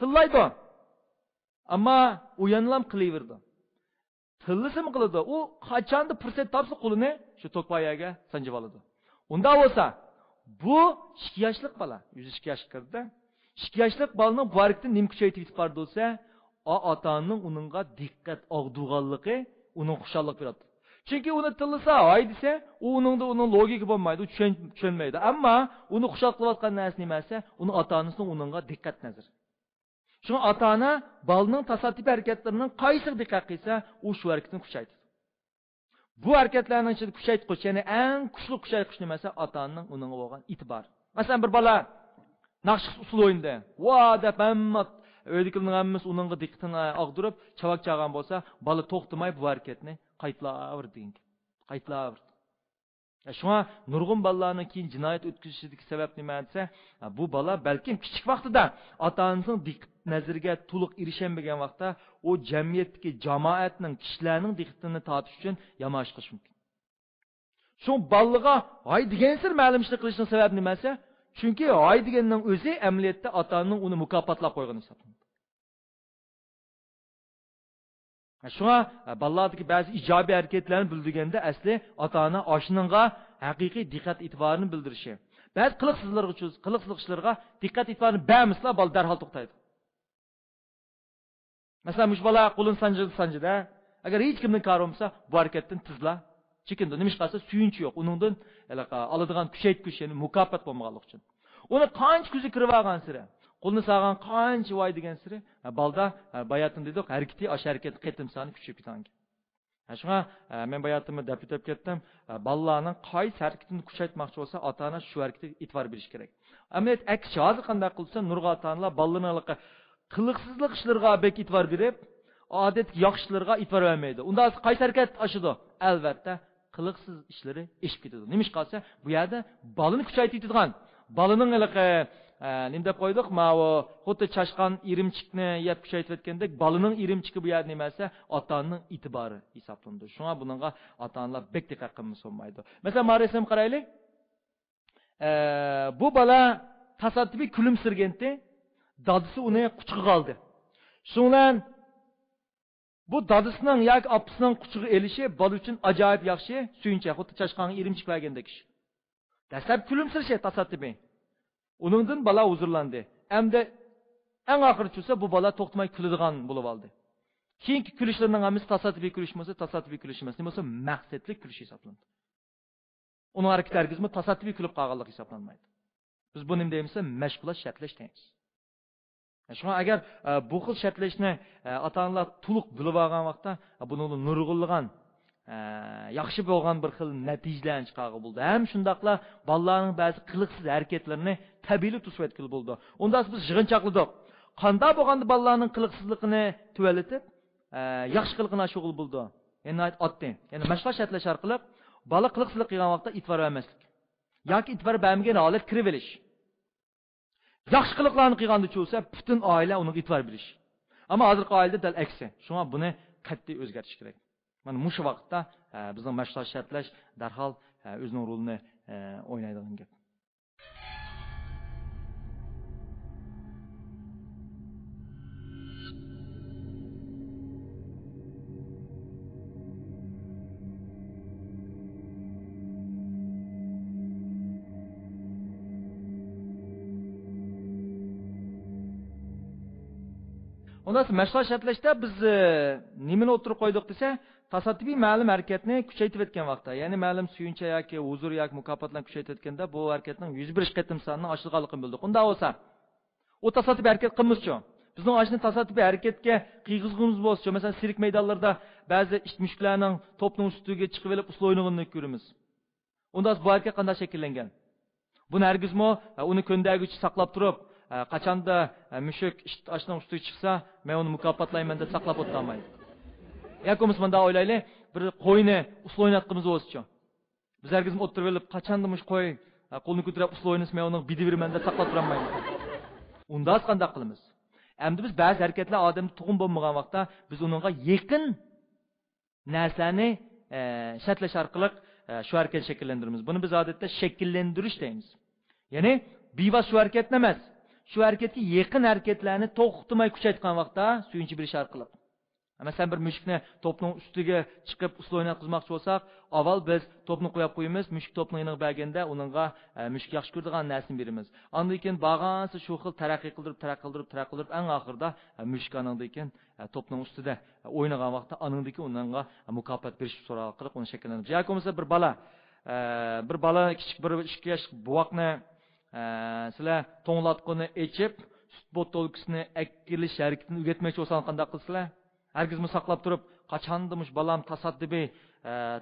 Tillaydi. Ammo u yanlam qilaverdi. Tillisimi qiladi. U qachonda fursat topsa qo'lini shu tokbayaga sanjib oladi. Unda bo'lsa, bu 2 yoshlik bola, 2 yoshga kirdi. 2 yoshlik bolaning bu harakatini nim kuchaytirib bordi bo'lsa, ota-onaning uningga diqqat og'dirganligi uning xushallik beradi. Chunki uni tillasa, ay desa, uning logika bo'lmaydi, tushunmaydi. Ammo uni xushal qilayotgan narsa nimasi? Uni ota-onasining uningga diqqat nazar. Shunga ota-ona bolaning tasoddifiy harakatlarining qaysiga diqqat qilsa, u shu harakatni kuchaytiradi. Bu harakatlarning ichida kuchaytirish, ya'ni eng kuchli kuchaytirish nimasi? Ota-onaning uningga bo'lgan e'tibor. Masalan, bir bola naqsh usul o'yinda, "Va" deb hamma o'ydikining hammasi uningga diqqatini og'dirib, chavak chag'an bo'lsa, bola to'xtamay bu harakatni qaytlaverdi. Qaytlaverdi. Shunga nurg'un bolalarning keyin jinoyat o'tkazishidagi sabab nima desa, bu bola balkim kichik vaqtida ota-onasining diqqat nazariga to'liq erishamagan vaqtda u jamiyatdagi jamoatning, kishilarning diqqatini tortish uchun yomon ish qilish mumkin. Shu bolaga "hay" degan sir ma'lum ishni qilishning sababi nimasi? Chunki "hay" deganning o'zi amaliyotda ota-onaning uni mukofotlab qo'ygan hisoblanadi. Shunga bolalardagi ba'zi ijobiy harakatlarni bildirganda asli ota-ona oshningga haqiqiy diqqat e'tiborini bildirishi. Ba'zi qiliqsizlik ishlarga diqqat e'tiborini bermaslar, bola darhol to'xtaydi. Masalan, mush bola qo'lini sanjida, agar hech kimning kori bo'lmasa, bu harakatdan tizla chekindi. Nima ish qilsa, suyunchi yo'q. Uningdan oladigan kuchaytirish, ya'ni mukofot bo'lmaganlik uchun. Uni qancha ko'zi kirib olgan sira, qo'lni sog'an qancha voy degan sira, balda bayatim dedik, harakati, ash harakatni qitim soni kuchayib ketgan. Shunga men bayatimni deb ketdim, bolalarning qaysi harakatini kuchaytmoqchi bo'lsa, ota-ona shu harakatga e'tibor berish kerak. Amaliyot aksi hozir qanday qilsa, nurg'a ota-onalar bolalarning qiliqsizlik ishlarga bek e'tibor berib, odatga yaxshilarga e'tibor bermaydi. Unda qaysi harakat oshidi? Albatta, qiliqsiz ishlari eshib ketadi. Nima ish qilsa, bu yerda bolani kuchaytiradigan, bolaning nima deb qo'ydik? Ma'vo xuddi chashqon irimchikni yeb kuchaytirayotgandek, bolaning irimchiki bu yerda nimasi? Ota-onaning e'tibori hisoblanadi. Shunga buningga ota-onalar bek diqqat qilmasa bo'lmaydi. Masalan, maresim qaraylik. Bu bola tasoddifiy kulimsirganda dadisi uni quchog'iga oldi. Shundan bu dadisining yoki opasining quchog'iga elishi bola uchun ajoyib yaxshi, suyunchi, xuddi chashqonga irimchik bergandek ish. Dastlab kulimsirishi tasoddifiy. Uningdan bola huzurlandi. Hamda eng oxiri bo'lsa bu bola to'xtamay kuladigan bo'lib oldi. Keyingi kulishlarning hammasi tasoddifiy kulish bo'lsa, tasoddifiy kulish emas, nima bo'lsa maqsadli kulish hisoblanadi. Uning harakatlariga tasoddifiy kulib qolganlik hisoblanmaydi. Biz buni nima deymiz? Mashg'ulot shartlash deymiz. Shunga agar bu xil shartlashni ota-onalar to'liq bilib olgan vaqtda, buni nurg'unlagan yaxshi bo'lgan bir xil natijalarni chiqargan bo'ldi. Ham shundaqla bolalarning ba'zi qiliqsiz harakatlarini tabiiy to'sib etkili bo'ldi. Unda biz yig'inchoqladik. Qanday bo'lganda bolalarning qiliqsizligini tuvaletib, yaxshi qilqina shug'ul bo'ldi. Endi otdi. Ya'ni mashg'ulot shartlash orqali bola qiliqsizlik qilgan vaqtda e'tibor bermaslik. yoki e'tibor bermagan holat kirib olish. Yaxshi qiliqlarni qilganda bo'lsa, butun oila unga e'tibor berish. Ammo hozirgi oilada dal aksi. Shunga buni qat'iy o'zgartirish kerak. Mana shu vaqtda bizning mashg'ulot shartlash darhol o'zining rolini o'ynaydigan gap. Ondan sonra mashg'ulot shartlashda biz nimani o'tirib qo'ydik desa, tasoddifiy ma'lum harakatni kuchaytirib etgan vaqtda, ya'ni ma'lum suyuncha yoki huzur yoki mukofotlarni kuchaytirib etganda bu harakatning 101 qatim sonini oshirganligini bildik. Unda bo'lsa, o tasoddifiy harakat qilmoqchi. Bizning ashni tasoddifiy harakatga qiyg'izg'imiz bo'lsa, masalan, sirk maydonlarida ba'zi mushuklarning to'pning ustiga chiqib olib uslo o'ynaganini ko'ramiz. Unda bu harakat qanday shakllangan? Buni hargizmi uni ko'ndagich saqlab turib, qachanda mushuk ashning ustiga chiqsa, men uni mukofotlayman deb saqlab o'tolmaydi. Yoki biz o'ylaylik, bir qo'yni uslo o'ynatqimiz bo'lsa-chi. Biz hargiz o'tirib olib, qachanda mush qo'y qo'lni ko'tarib uslo o'ynasa, men uni bidiviraman deb saqlab turolmayman. Unda qanday qilamiz? Endi biz ba'zi harakatlar odamni tug'um bo'lmagan vaqtda biz uningga yaqin narsani shartlash orqali shu harakat shakllantiramiz. Buni biz odatda shakllantirish deymiz. Ya'ni bevos shu harakat emas. Shu harakatga yaqin harakatlarni to'xtamay kuchaytgan vaqtda suyunchi berish orqali. Masalan, bir mushukni to'pning ustiga chiqib uslo o'ynatmoqchi bo'lsak, avval biz to'pni qo'yib qo'yamiz, mushuk to'pni yeniga berganda uningga mushuk yaxshi ko'radigan narsani beramiz. Undan keyin bag'ansi shu xil taraqqiy qildirib, eng oxirida mushuk aningdan keyin to'pning ustida o'ynagan vaqtda aningdagi uningga mukofot berish so'roq orqali uni shakllantirib. Yoki bo'lmasa bir bola kichik bir 2 yosh buvoqni sizlar to'nglatqini echib, sut botolkasini akkilish harakatini o'rgatmoqchi bo'lsangiz qanday qilsizlar? Hargizmi saqlab turib, qachondimush balam tasaddibiy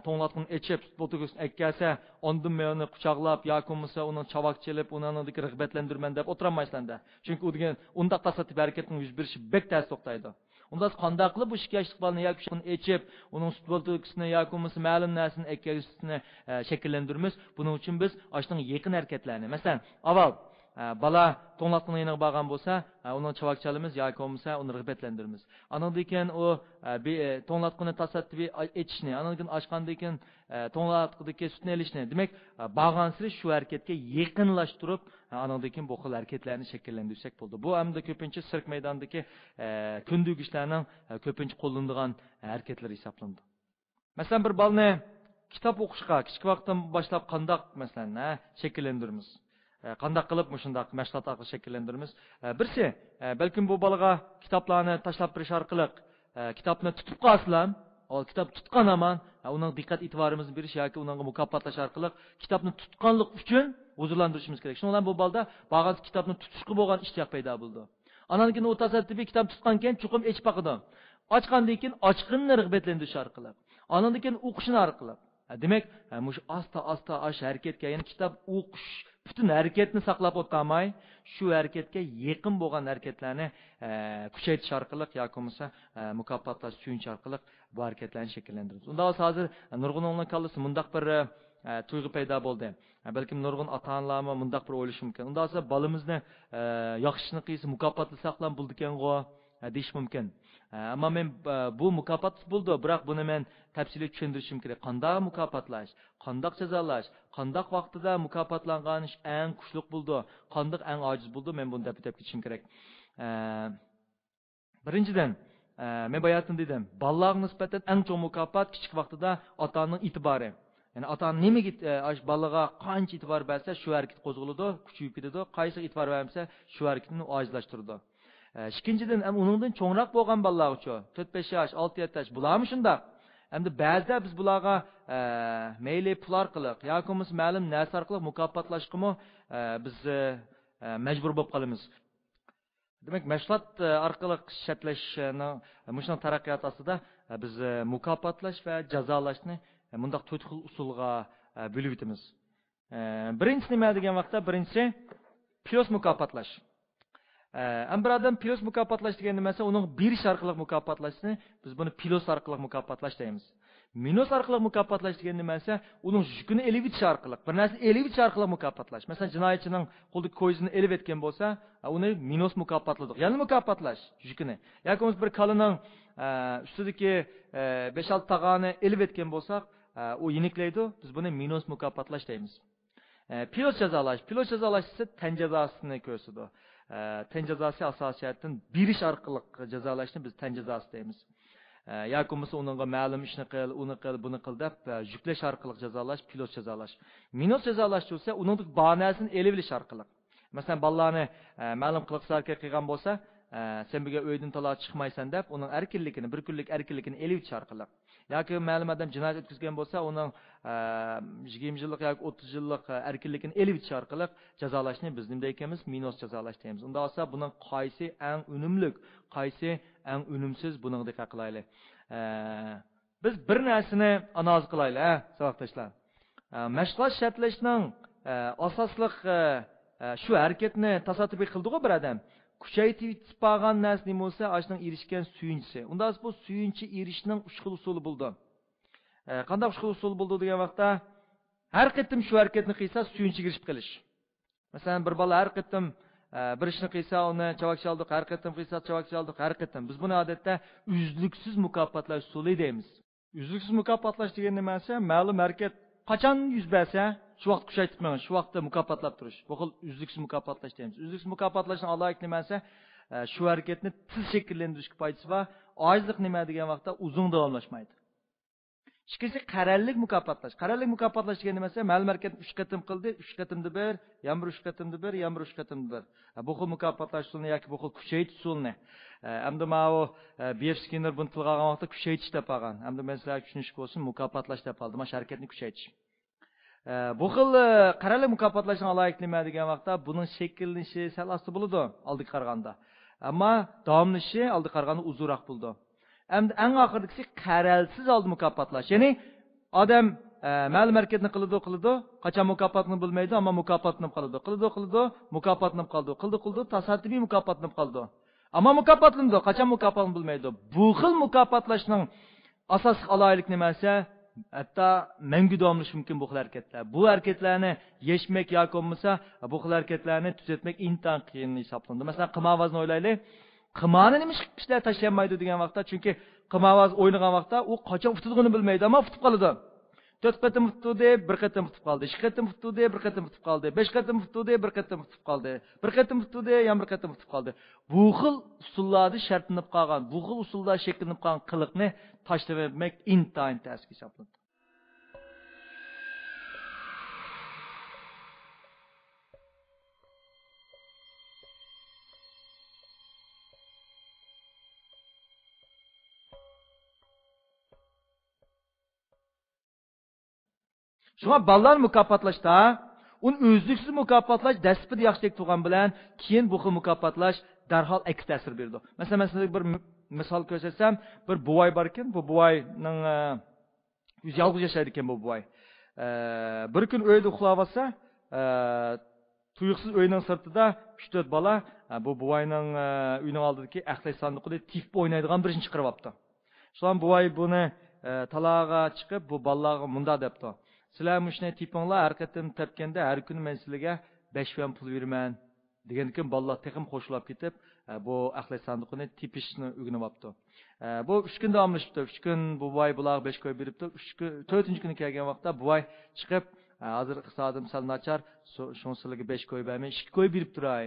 to'nglatqini echib, sut botolkasini akkasa, ondan meni quchoqlab yoki bo'lmasa uni chavoq chelib, uningdagi rag'batlantirman deb o'tirolmaysizlar. Chunki u degan unda tasaddibiy harakatning yuz berishi bek tez to'xtaydi. Unda qanday qilib bu 2 yoshlik bolani yoki shuni echib, uning sut botolkasini yoki bo'lmasa ma'lum narsani akkasini shakllantiramiz. Buning uchun biz ashning yaqin harakatlarni, masalan, avval bala to'nglatqini yeniga borgan bo'lsa, uni chavoq chalamiz yoki bo'lmasa uni rag'batlantiramiz. Andan keyin u to'nglatqini tasaddibiy echishni, andan keyin ochgandan keyin to'nglatqidagi sutni olishni, demak, borgansiri shu harakatga yaqinlashtirib, andan keyin bu xil harakatlarni shakllantirsak bo'ldi. Bu hamda ko'pincha sirk maydonidagi kundugishlarning ko'pincha qo'llanadigan harakatlar hisoblanadi. Masalan, bir bolani kitob o'qishga kichik vaqtdan boshlab qandoq masalan shakllantiramiz? Qanday qilib shunday mashg'ulot orqali shakllantiramiz? Birsi, balkim bu bolaga kitoblarni tashlab berish orqali kitobni tutib qolsam, o kitob tutgan aman, uning diqqat e'tiborimizni berish yoki uningga mukofotlash orqali kitobni tutganlik uchun huzurlantirishimiz kerak. Shuning bilan bu bolada ba'zi kitobni tutishga bo'lgan ishtiyoq paydo bo'ldi. Andan keyin u tasaddibiy kitob tutgan keyin chuqum echib baqidi. Ochgandan keyin ochqinni rag'batlantirish orqali, andan keyin o'qishni orqali. Demak, mush asta ash harakatga, ya'ni kitob o'qish bütün hareketni saqlab o'tmay, shu harakatga yaqin bo'lgan harakatlarni kuchaytirish orqali yoki bo'lmasa mukofotlash suyunchi orqali bu harakatlarni shakllantiramiz. Unda hozir nurg'unning kallasi mundaq bir tuyg'u paydo bo'ldi. Balkim nurg'un ota-onalarmi mundaq bir o'ylashi mumkin. Unda esa bolamizni yaxshini qilsa mukofotlasak ham bo'ldi-ku deyish mumkin. Ammo men bu mukofot bo'ldi, biroq buni men tafsiliy tushuntirishim kerak. Qanday mukofotlash, qanday jazolash, qanday vaqtida mukofotlangan ish eng kuchli bo'ldi, qanday eng ojiz bo'ldi, men buni deb ketishim kerak. Birinchidan, men bayatın dedim, bolalarga nisbatan eng cho'ng mukofot kichik vaqtida ota-onaning e'tibori. Ya'ni ota-ona nimaga bolaga qancha e'tibor bersa, shu harakat qo'zg'aladi, kuchayib ketadi, qaysi e'tibor bermasa, shu harakatni ojizlashtiradi. İkinchidan, uningdan cho'ngroq bo'lgan bolalar uchun 4-5 yosh, 6-7 yosh bularmi shunda? Endi ba'zida biz bularga mayli pul orqali yoki bo'lmasa ma'lum narsa orqali mukofotlashqimi biz majbur bo'lib qolamiz. Demek mahsulot orqali shartlashni mushun taraqqiyot ostida biz mukofotlash va jazolashni bundaq 4 xil usulga bo'lib o'tamiz. Birinchisi nima degan vaqtda birinchisi pilos mukofotlash. Bir odam pilos mukofotlash degan nimasi uning berish orqali mukofotlashni biz buni pilos orqali mukofotlash deymiz. Minus orqali mukofotlash degan nimasi uning yukini elib o'tish orqali, bir narsa elib o'tish orqali mukofotlash. Masalan, jinoyatchining qo'ldagi ko'zini elib etgan bo'lsa, uni minus mukofotladik. Ya'ni mukofotlash yukini. yoki biz bir kalining ustidagi 5-6 tag'ani elib etgan bo'lsak, u yeniklaydi. Biz buni minus mukofotlash deymiz. Pilos jazolash esa tan jazosini ko'rsatadi. Tan jazosi asosiyatdan berish orqali jazolashni biz tan jazosi deymiz. yoki bo'lmasa uningga ma'lum ishni qil, uni qil, buni qil deb yuklash orqali jazolash, pilos jazolash. Minus jazolash bo'lsa, uning bahonasini elib olish orqali. Masalan, bolalarni ma'lum qilib qilgan bo'lsa, sen birga uydan taloq chiqmaysan deb, uning erkinligini, bir kunlik erkinligini elib olish orqali. yoki ma'lum odam jinoyat o'tkazgan bo'lsa, uning 20 yillik yoki 30 yillik erkinligini elib olish orqali jazolashni biz nima deymiz? Minus jazolash deymiz. Unda olsa buning qaysi eng unumli, qaysi eng unumsiz buni diqqat qilaylik. Biz bir narsani analiz qilaylik, savatdoshlar. Mashg'ulot shartlashning asosliq shu harakatni tasoddifiy qildi-ku bir odam. Kuchaytirib chiqqan narsa nima bo'lsa, ashning erishgan suyunchisi. Unda bu suyunchi erishning 3 xil usuli bo'ldi. Qanday 3 xil usul bo'ldi degan vaqtda, har qitim shu harakatni qilsa suyunchiga erishib qilish. Masalan, bir bola har qitim bir ishni qilsa, uni chavak chaldik, har qitim qilsa chavak chaldik, har qitim. Biz buni odatda uzluksiz mukofotlash usuli deymiz. Uzluksiz mukofotlash degan nimasi? Ma'lum harakat qachon yuz bersa, shu vaqt kuchaytirib qo'yish, shu vaqtda mukofotlab turish. Bu xil uzluksiz mukofotlash deymiz. Uzluksiz mukofotlashning aloyiq nimasi? Shu harakatni tiz shakllantirishga foydasi bor. Ojizlik nima degan vaqtda uzun davomlashmaydi. Ikkinchisi qarallik mukofotlash. Qarallik mukofotlash degan nimasi? Ma'lum harakat 3 qatim qildi, 3 qatimda bir, yana 3 qatimda bir, yana 3 qatimda bir. Bu xil mukofotlash usulini yoki bu xil kuchaytirish usulini. Hamda ma'o Biyevskiylar buni tilga olgan vaqtda kuchaytirish deb olgan. Hamda men sizlarga tushunish bo'lsin, mukofotlash deb oldim. Mana harakatni kuchaytirish. Bu xil qarallik mukofotlashning aloyiq nima degan vaqtda buning shakllanishi sal osti bo'ladi oldiga qaraganda. Ammo davomlashi oldiga qaraganda uzunroq bo'ldi. Endi eng oxirdagisi qaralsiz oldi mukofotlash. Ya'ni odam ma'lum harakatni qildi, qachon mukofotni bilmaydi, ammo mukofotlanib qoladi. Qildi, mukofotlanib qoldi. Qildi, tasoddifiy mukofotlanib qoldi. Ammo mukofotlandi, qachon mukofotni bilmaydi. Bu xil mukofotlashning asosiy aloyilik nimasi? Hatta mangu davomlash mumkin bu xil harakatlar. Bu harakatlarni yechmek yoki bo'lmasa, bu xil harakatlarni tuzatmak intan qiyin hisoblanadi. Masalan, qimovozni o'ylaylik. Qimoni nima ishlar tashlanmaydi degan vaqtda, chunki qimovoz o'ynagan vaqtda u qachon futdig'ini bilmaydi, ammo futib qoladi. 4 qatim futdi, 1 qatim futib qoldi. 2 qatim futdi, 1 qatim futib qoldi. 5 qatim futdi, 1 qatim futib qoldi. 1 qatim futdi, yana 1 qatim futib qoldi. Bu xil usullarda shartlanib qolgan, bu xil usulda shakllanib qolgan qiliqni tashlab etmek intayin tez hisoblanadi. Şuna ballar mukofotlaşda, un özlüksiz mukofotlash dasbida yaxshilik turgan bilan, keyin bu xil mukofotlash darhol aks ta'sir berdi. Masalan, bir misol ko'rsatsam, bir buvoy bor ekan, bu buvoyning o'zi yolg'iz yashaydi ekan bu buvoy. Bir kun uyda uxlab olsa, tuyuqsiz uyning sirtida 3-4 bola bu buvoyning uyining oldidagi axlat sandiqida tip o'ynaydigan birinchi chiqarib olibdi. Shundan buvoy buni talaga chiqib, bu bolalarga munda debdi. Sizlar mushni tipinglar har qatim tepganda har kun men sizlarga 5 fan pul beraman degandan bolalar texim qo'shilib ketib, bu axlat sandiqini tipishni o'rganib olibdi. Bu 3 kun davomlashibdi. 3 kun bu boy bular 5 qo'y beribdi. 4-kuni kelgan vaqtda bu boy chiqib, hozir iqtisodim sal nachar, shunsilarga 5 qo'y bermay 2 qo'y berib turay.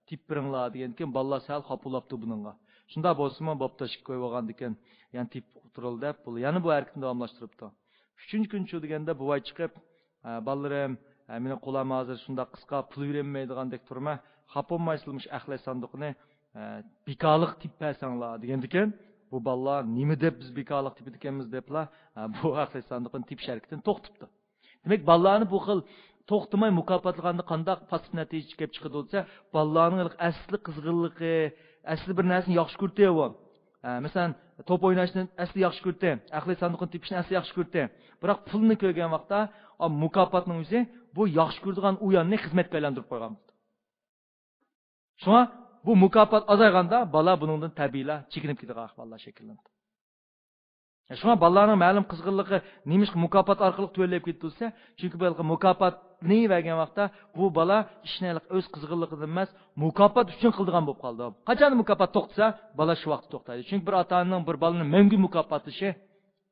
Tip biringlar degandan bolalar sal xapulabdi buningga. Shunda bo'lsa-mu bo'pti 2 qo'y bo'lgandan keyin, yana tip turildi deb, bu yana bu harakatni davomlashtiribdi. 3-kun shu deganda buvoy chiqib, "Ballalarim, meni qo'lim hozir shunda qisqa pul bermaydigandek turma, xapolmaysizmi axlat sandiqni bekorlik tip bersanglar" degandikan, bu balla nima deb biz bekorlik tip ekanmiz deblar, bu axlat sandiqni tip sharkitini to'xtatdi. Demak, ballarni bu xil to'xtamay mukofotlaganda qanday pozitiv natija kelib chiqadi bo'lsa, bolalarning asli qizg'inligi, asli bir narsani yaxshi ko'rtaydi. Masalan, top o'ynashni asli yaxshi ko'rdi, aqliy sandiqni tepishni asli yaxshi ko'rdi. Biroq pulni ko'rgan vaqtda, mukofotning o'zi bu yaxshi ko'radigan u yonni xizmatga aylantirib qo'ygan. Shuna bu mukofot azayganda bola buningdan tabiiyla chekinib ketadigan ahvollar shakllandi. Shuna bolalarning ma'lum qizg'inligi nimish mukofot orqali to'lab ketdi, chunki bu mukofotni bergan vaqtda bu bola ishni o'z qizg'inligidan emas, mukofot uchun qildigan bo'lib qoldi. Qachon mukofot to'xtasa, bola shu vaqtda to'xtaydi. Chunki bir ota-onaning bir bolani mangu mukofotlashi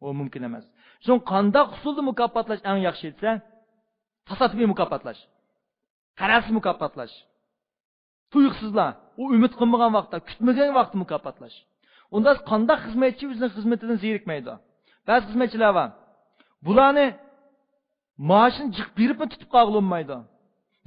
o mumkin emas. So'ng qanday usulda mukofotlash eng yaxshi etsa, tasodifiy mukofotlash, qarasiz mukofotlash, tuyuqsizlar, u umid qilmagan vaqtda, kutmagan vaqtda mukofotlash. Unda qanday xizmatchi o'zining xizmatidan zerikmaydi. Ba'zi xizmatchilar bor. Bularni maoshini jiq berib tutib qololmaydi.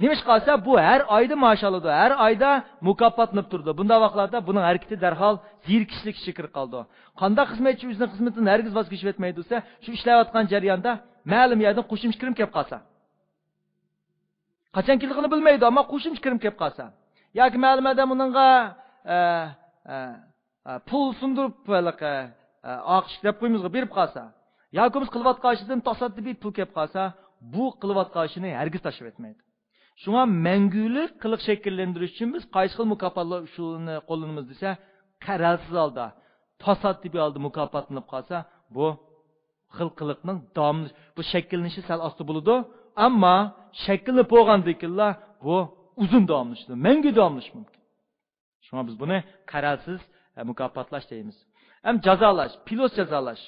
Nima ish qilsa, bu har oyda maosh oladi, har oyda mukofotlanib turdi. Bunda vaqtlarda buning harakati darhol zerikishlik ishga kirib qoldi. Qanday xizmatchi o'zining xizmatidan hargiz voz kechib etmaydi desa, shu ishlayotgan jarayonda ma'lum yerdan qo'shimcha kirim kelib qolsa. Qachon kelganini bilmaydi, ammo qo'shimcha kirim kelib qolsa. Yoki ma'lum odam uningga pul sundirib oqish deb qo'ymizga berib qolsa, yoki biz qilayotgan tasoddifiy pul kelib qolsa, bu qilayotgan ishini hargiz tashlab etmaydi. Shunga mangulik qiliq shakllantirish uchun biz qaysi xil mukofotlar usulini qo'llanamiz desa, qaralsiz holda, tasoddifiy holda mukofotlanib qolsa, bu xil qiliqning davomli bu shakllanishi sal osti bo'ladi, ammo shakllanib bo'lgandikinlar bu uzun davomlashdi, mangu davomlash mumkin. Shunga biz buni qaralsiz mukofotlash deymiz. Ham jazolash, pilot jazolash.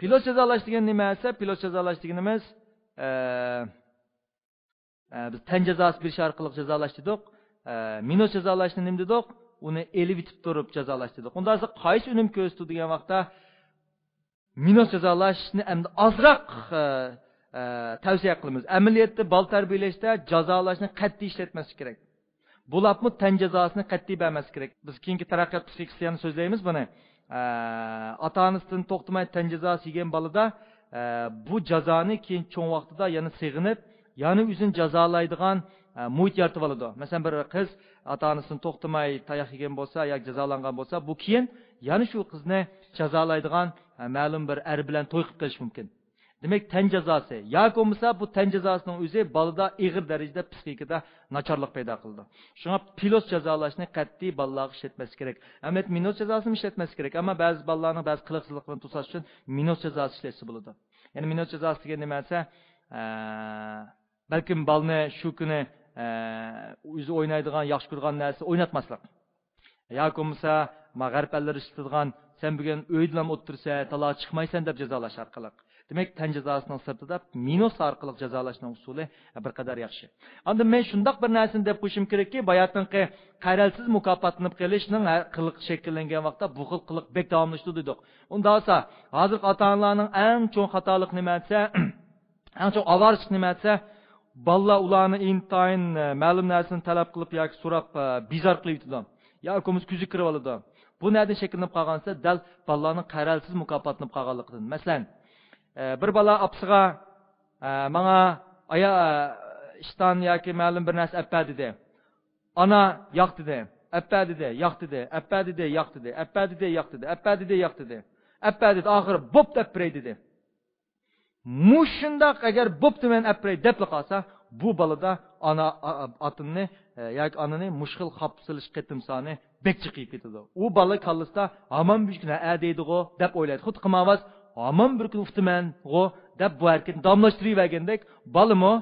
Pilot jazolash degan nima esa, pilot jazolash deganimiz biz tan jazosi berish orqali jazolash dedik. Minus jazolashni nima dedik? Uni elib itib turib jazolash dedik. Unda esa qaysi unum ko'rsatdi degan vaqtda minus jazolashni endi ozroq tavsiya qilamiz. Amaliyotda bal tarbiyalashda jazolashni qat'iy ishlatmaslik kerak. Bulapmı tan cezasını qat'iy bermesi kerak. Biz keyingi taraqqiyot psixologiyasini so'zlaymiz buni. Ota-onasidan to'xtamay tan jazasi yegan bolada bu jazoni keyin cho'ng vaqtida yana sig'inib, yana o'zini jazolaydigan muhit yaratib oladi. Masalan, bir qiz ota-onasidan to'xtamay tayoq yegan bo'lsa, yoki jazolangan bo'lsa, bu keyin yana shu qizni jazolaydigan ma'lum bir er bilan to'y qilib qilish mumkin. Demek tan jazosi yoki bo'lmasa bu tan jazosining o'zi bolada og'ir darajada psixikada nacharlik paydo qildi. Shunga pilot jazolashni qat'iy bolalarga ishlatmas kerak. Amat minus jazosini ishlatmas kerak, ammo ba'zi bolalarning ba'zi qiliqsizliklarini to'sash uchun minus jazosi ishlatsa bo'ladi. Ya'ni minus jazosi degan nima esa, balkim bolani shu kuni o'zi o'ynaydigan, yaxshi ko'rgan narsa o'ynatmaslik. Yoki bo'lmasa mag'arballar ishlatadigan sen bugun o'ydilam o'tirsa, taloq chiqmaysan deb jazolash orqali. Demek tan jazosының sırtida minus orqali jazolashning usuli bir qadar yaxshi. Endi men shundoq bir narsani deb qo'yishim kerakki, bayotninki qaralsiz mukofotlanib qilishning qiliq shakllangan vaqtda bu xil qiliq bek davomlashdi dedik. Unda olsa, hozir ota-onalarning eng cho'ng xatolik nima desa, eng cho'ng avarishlik nima desa, bolalar ularni intayin ma'lum narsani talab qilib yoki so'rab bizor qilib yutadi. Yoki ko'zi kirib oladi. Bu nereden shakllanib qolgansa, dal bolalarning qaralsiz mukofotlanib qolganligidan. Masalan, bir bola apsiga bana aya ishton yoki ma'lum bir narsa appa dedi. Ana yoq dedi. Appa dedi, yoq dedi. Appa dedi, yoq dedi. Appa dedi, yoq dedi. Appa dedi, yoq dedi. Appa dedi, oxiri bo'p deb pray dedi. Mushundaq agar bo'p demen appray deb qolsa, bu balada ana atını yoki anani mushkil qapsilish qitimsani bekchi qilib ketadi. U bola kallasida aman bir kun a deydi-go deb o'ylaydi. Xuddi qilmavaz aman bir kun uftiman go deb bu harakatni damlashtirib bergandek, balimi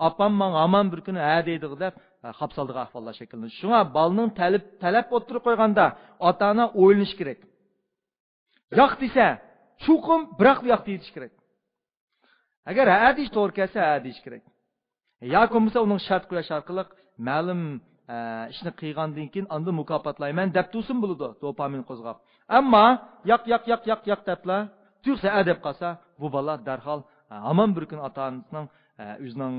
apam men aman bir kun a deydi deb qapsaldigan ahvollar shakllanadi. Shunga balaning talab o'tirib qo'yganda ota-ona o'ylanish kerak. Yo'q desa, chuqum biroq yo'q deyish kerak. Agar a deyish to'g'ri kelsa, a deyish kerak. Yo'q bo'lmasa uning shart qo'yish orqali ma'lum ishni qilgandan keyin unda mukofotlayman deb tursin bo'ladi, dopamin qo'zg'ab. Ammo yo'q deblar Türkse edep qasa, bu bala derhal aman bir gün ata-onasining o'zining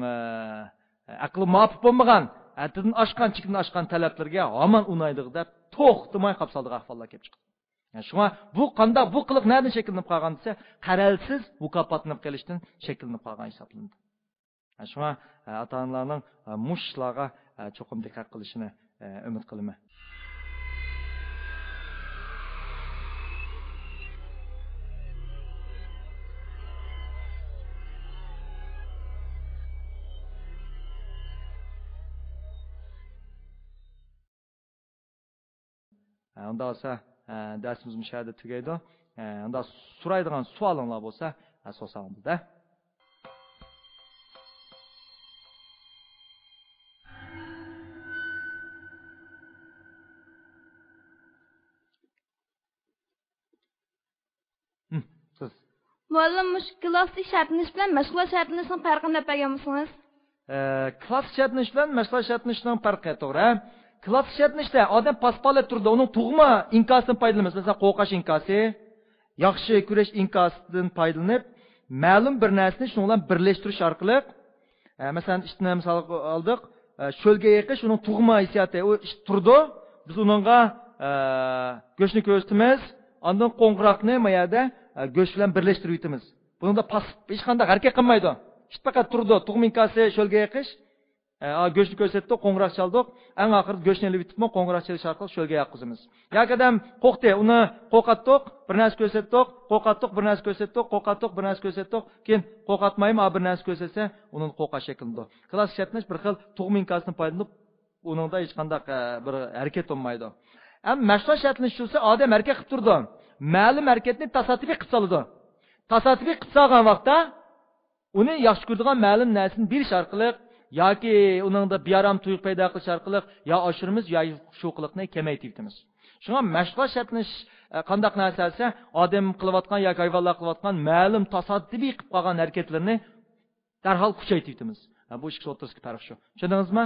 aqli muvofiq bo'lmagan, atidan oshgan, chiqdan oshgan talablarga aman unaydiq deb to'xtamay qapsaldigan ahvollar kelib chiqdi. Yani shunga bu qanda bu qiliq nereden shakllanib qolgan desa, qaralsiz mukofotlanib qilishdan shakllanib qolgan hisoblanadi. Şuna ata-onalarning mushlarga cho'qim diqqat qilishini umid qilaman. Unda olsa dersimiz müşahede tugaydi. Unda so'raydigan savolinglar bo'lsa, so'rasanglar-da. Siz. Muallim klassik shartnish bilan mashg'ulot shartnishning farqini bilgan misiniz? Klassik shartnish bilan mashg'ulot shartnishning farqi to'g'ri. Klassik shartnishda odam paspala turdi, uning tug'ma inkosini foydalanamiz. Masalan, qo'rqash inkosi, yaxshi kurash inkosidan foydalanib, ma'lum bir narsani shu bilan birlashtirish orqali, masalan, ishni misol oldik, sho'lga yiqish uning tug'ma hissiyati, u ish turdi, biz uningga go'shtni ko'rsatamiz, ondan qo'ng'iroqni mayada go'sht bilan birlashtirib yutamiz. Bunda hech qanday harakat qilmaydi. Ish faqat turdi, tug'ma inkosi, sho'lga yiqish, go'shtni ko'rsatdik, qo'ng'iroq chaldik, eng oxirida go'shtni ilib yutibmi, qo'ng'iroq chalish orqali sho'lga yaqizamiz. Yo'qadam qo'qdi, uni qo'qatdik, bir narsa ko'rsatdik, qo'qatdik, bir narsa ko'rsatdik, qo'qatdik, bir narsa ko'rsatdik, keyin qo'qatmaymi, bir narsa ko'rsatsa, uni qo'qash shaklida. Klassik shartnish bir xil tug'ma inkosini foydalanib, uningda hech qanday bir harakat bo'lmaydi. Am mashg'ulot shartnish bo'lsa, odam harakat qilib turdi. Ma'lum harakatni tasodifiy qilib soladi. Tasodifiy qilib solgan vaqtda uni yaxshi ko'radigan ma'lum narsani berish orqali yoki uningda bearam tuyg' paydo qilish orqali yo oshiramiz yoki shu qiliqni kamaytiramiz. Shunga mashg'ulot shartnish qanday narsa bo'lsa, odam qilayotgan yoki hayvonlar qilayotgan ma'lum tasodifiy qilib qolgan harakatlarni darhol kuchaytiramiz. Bu ikki o'rtasidagi farq shu. Tushundingizmi?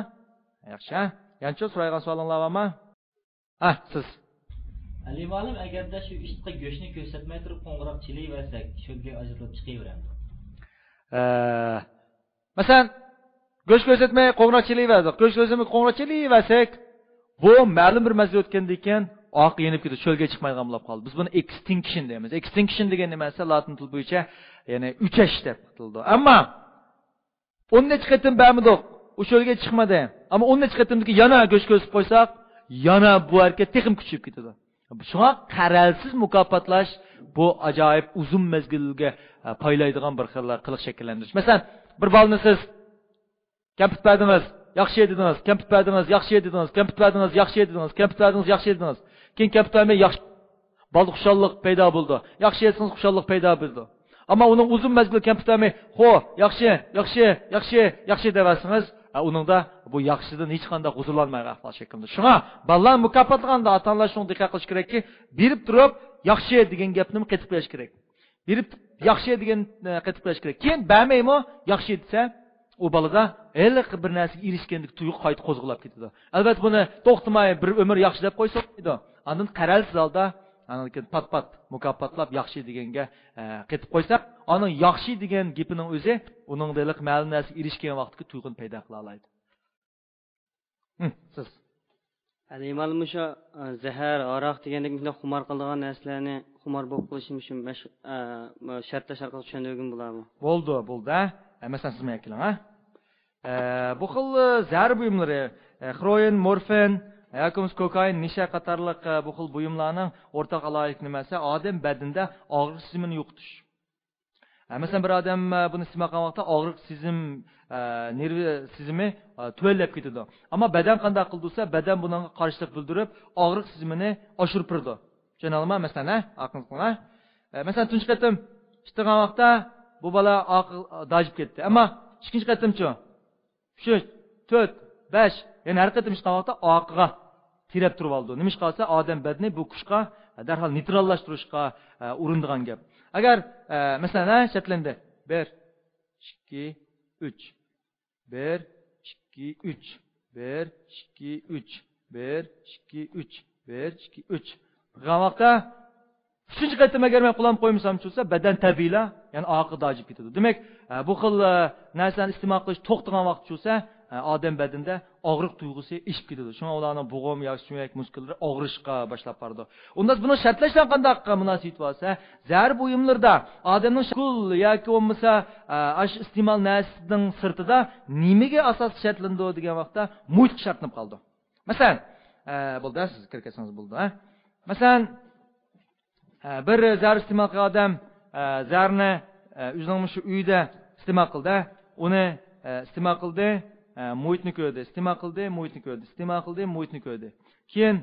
Yaxshi. Yana so'raydigan savolinglar bormi? Siz. Ali muallim, agarda shu ishqa go'shtni ko'rsatmay turib qo'ng'iroq chilayversak, sho'lga ajratib chiqaveradi. Masalan, go'sht ko'rsatmay qo'ng'iroq chilayverdik. Go'sht ko'rsatmay qo'ng'iroq chilayversak, bu ma'lum bir mazgil o'tgandan keyin oq yenib ketdi, sho'lga chiqmaydigan bo'lib qoldi. Biz buni extinction deymiz. Extinction degan nima esa latin tili bo'yicha, ya'ni uchash deb ataladi. Ammo 10 necha qatim bermadik, u sho'lga chiqmadi. Ammo 10 necha qatimdan yana go'sht ko'rsatib qo'ysak, yana bu harakat texim kuchayib ketadi. Shunga qaralsiz mukofotlash bu ajoyib uzun mezgilga paylaydigan bir xil qiliq shakllantirish. Masalan, bir bolni siz kampit berdingiz, yaxshi yedingiz, kampit berdingiz, yaxshi yedingiz, kampit berdingiz, yaxshi yedingiz, kampit berdingiz, yaxshi yedingiz. Keyin kampit bermay yaxshi bolda xushallik paydo bo'ldi. Yaxshi yedingiz, xushallik paydo bo'ldi. Ammo uning uzun mezgil kampit bermay, "Xo, yaxshi, yaxshi, yaxshi, yaxshi" devasingiz, uningda bu yaxshidan hech qanday huzurlanmaydi ahvol shaklida. Shunga bolalar mukofotlaganda ota-onalar shunga diqqat qilish kerakki, berib turib yaxshi degan gapni qaytib qo'yish kerak. Berib yaxshi degan qaytib qo'yish kerak. Keyin bermaymi, yaxshi desa, u bolada iliq bir narsaga erishgandek tuyg' qayta qo'zg'alib ketadi. Albatta buni to'xtamay bir umr yaxshi deb qo'ysa edi. Andan qaralsiz holda anikin pat-pat mukofotlab yaxshi deganga qaytib qo'ysak, uning yaxshi degan gapining o'zi uning diliq ma'lum narsaga erishgan vaqtga tuyg'un paydo qila oladi. Siz. Alimal musha zahar, aroq degandek xumor qiladigan narsalarni xumor bo'lib qilishim uchun shartlash orqali tushundirgan bo'ladimi? Bo'ldi. Masalan siz aytgan, bu xil zahar buyumlari, heroin, morfin, yoki kokain, nisha qatorliq bu xil buyumlarning o'rtaq aloyiq nimasi odam badanda og'riq sezimini yo'qotish. Masalan bir odam buni iste'mol vaqtda og'riq sezim, nervi sezimi tuvallab ketadi. Ammo badan qanday qildiysa, badan bunga qarshilik bildirib, og'riq sezimini oshirib turadi. Tushunalmi? Masalan, aqlingizga. Masalan, tunchi qatim ishtirgan vaqtda bu bola dajib ketdi. Ammo ikkinchi qatimchi 3, 4, 5, ya'ni har qatim ishtirgan vaqtda oqiga tirab turib oldi. Nima ish qilsa, odam badani bu kuchga darhol neytrallashtirishga urindigan gap. Agar masalan shartlandi 1, 2, 3, 1, 2, 3, 1, 2, 3, 1, 2, 3, 1, 2, 3. Qilgan vaqtda 3-chi qatim agar men qo'llanib qo'ymsam bo'lsa, badan tabiiyla, ya'ni oqida ajib ketadi. Demak, bu xil narsani iste'mol qilish to'xtagan vaqt bo'lsa, odam badanida og'riq tuyg'usi ishib ketadi. Shunga ularning bo'g'im yoki suyak muskallari og'rishga boshlab boradi. Unda buni shartlashdan qanday munosabat bo'lsa, zar buyumlarda odamning shul yoki bo'lmasa ash iste'mol narsining sirtida nimaga asos shartlandi degan vaqtda muhit shartlanib qoldi. Masalan, bo'ldi, siz kirkasangiz bo'ldi, ha? Masalan, bir zar iste'mol qilgan odam zarni o'zining shu uyda iste'mol qildi, uni iste'mol qildi, muhitni ko'rdi, iste'mol qildi, muhitni ko'rdi, iste'mol qildi, muhitni ko'rdi. Keyin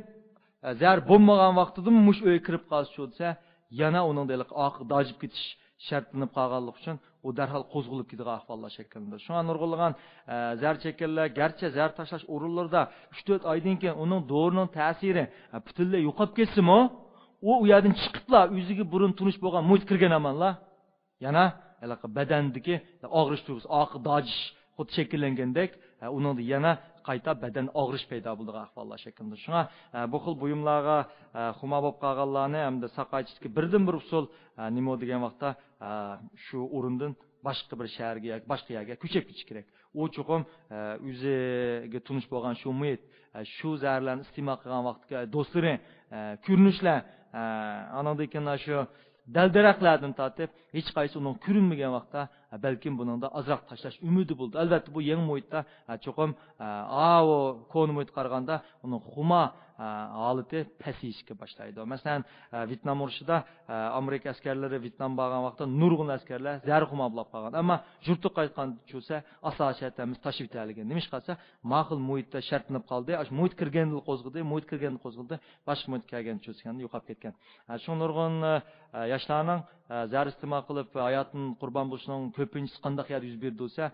zar bo'lmagan vaqtida mush uyga kirib qolsa shu desa, yana uning deliq oqib dojib ketish shartlanib qolganligi uchun u darhol qo'zg'alib ketadigan ahvollar shakllanadi. Shunga nurg'ulgan zar chekkanlar garchi zar tashlash o'rinlarida 3-4 oydan keyin uning dorining ta'siri butunlay yo'qolib ketsa-mu, u yerdan chiqibla o'ziga burun tunish bo'lgan muhit kirgan amanlar yana badandagi og'rish tuyg'usi, oqib dojish xuddi shakllangandek, uning yana qayta badan og'rish paydo bo'lgan ahvollar shakllanadi. Shunga bu xil buyumlarga xuma bo'lib qolganlarni hamda saqochishga birdan-bir usul nima degan vaqtda shu o'rindan boshqa bir shaharga yoki boshqa yerga ko'chib ketish kerak. U cho'qim o'ziga tunish bo'lgan shu muhit, shu zarlarni iste'mol qilgan vaqtga do'stlari, ko'rinishlar, anandan keyin shu daldaraqlardan tortib hech qaysi uning ko'rinmagan vaqtda balkim buningda azroq tashlash umidi bo'ldi. Albatta bu yangi muhitda cho'qim o ko'ni muhit qaraganda uning xuma holati pasayishga boshlaydi. Masalan, Vyetnam urushida Amerika askarlari Vyetnam borgan vaqtda nurg'un askarlar zar xuma bo'lib qolgan. Ammo yurtga qaytgan bo'lsa asosiyatimiz tashib etilgan. Nimish qilsa, ma'qul muhitda shartlanib qoldi. Muhit kirganda qo'zg'aldi, muhit kirganda qo'zg'aldi, boshqa muhit kelgan cho'zganda yo'qolib ketgan. Shu nurg'un yoshlarning zar iste'mol qilib hayotning qurbon bo'lishining ko'pinchisi qanday yerda yuz berdi bo'lsa,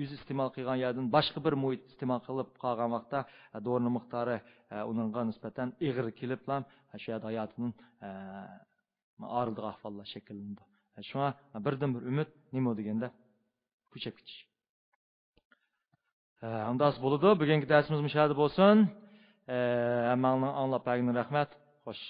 o'zi iste'mol qilgan yerdan boshqa bir muhit iste'mol qilib qolgan vaqtda dori miqdori uningga nisbatan ig'ir kelib ham shu yerda hayotining og'irliq ahvollar shakllandi. Shunga birdan bir umid nima deganda ko'chib ketish. Undas bo'ladi. Bugungi darsimiz mushahada bo'lsin. Hammaning anglab berganiga rahmat. Xo'sh.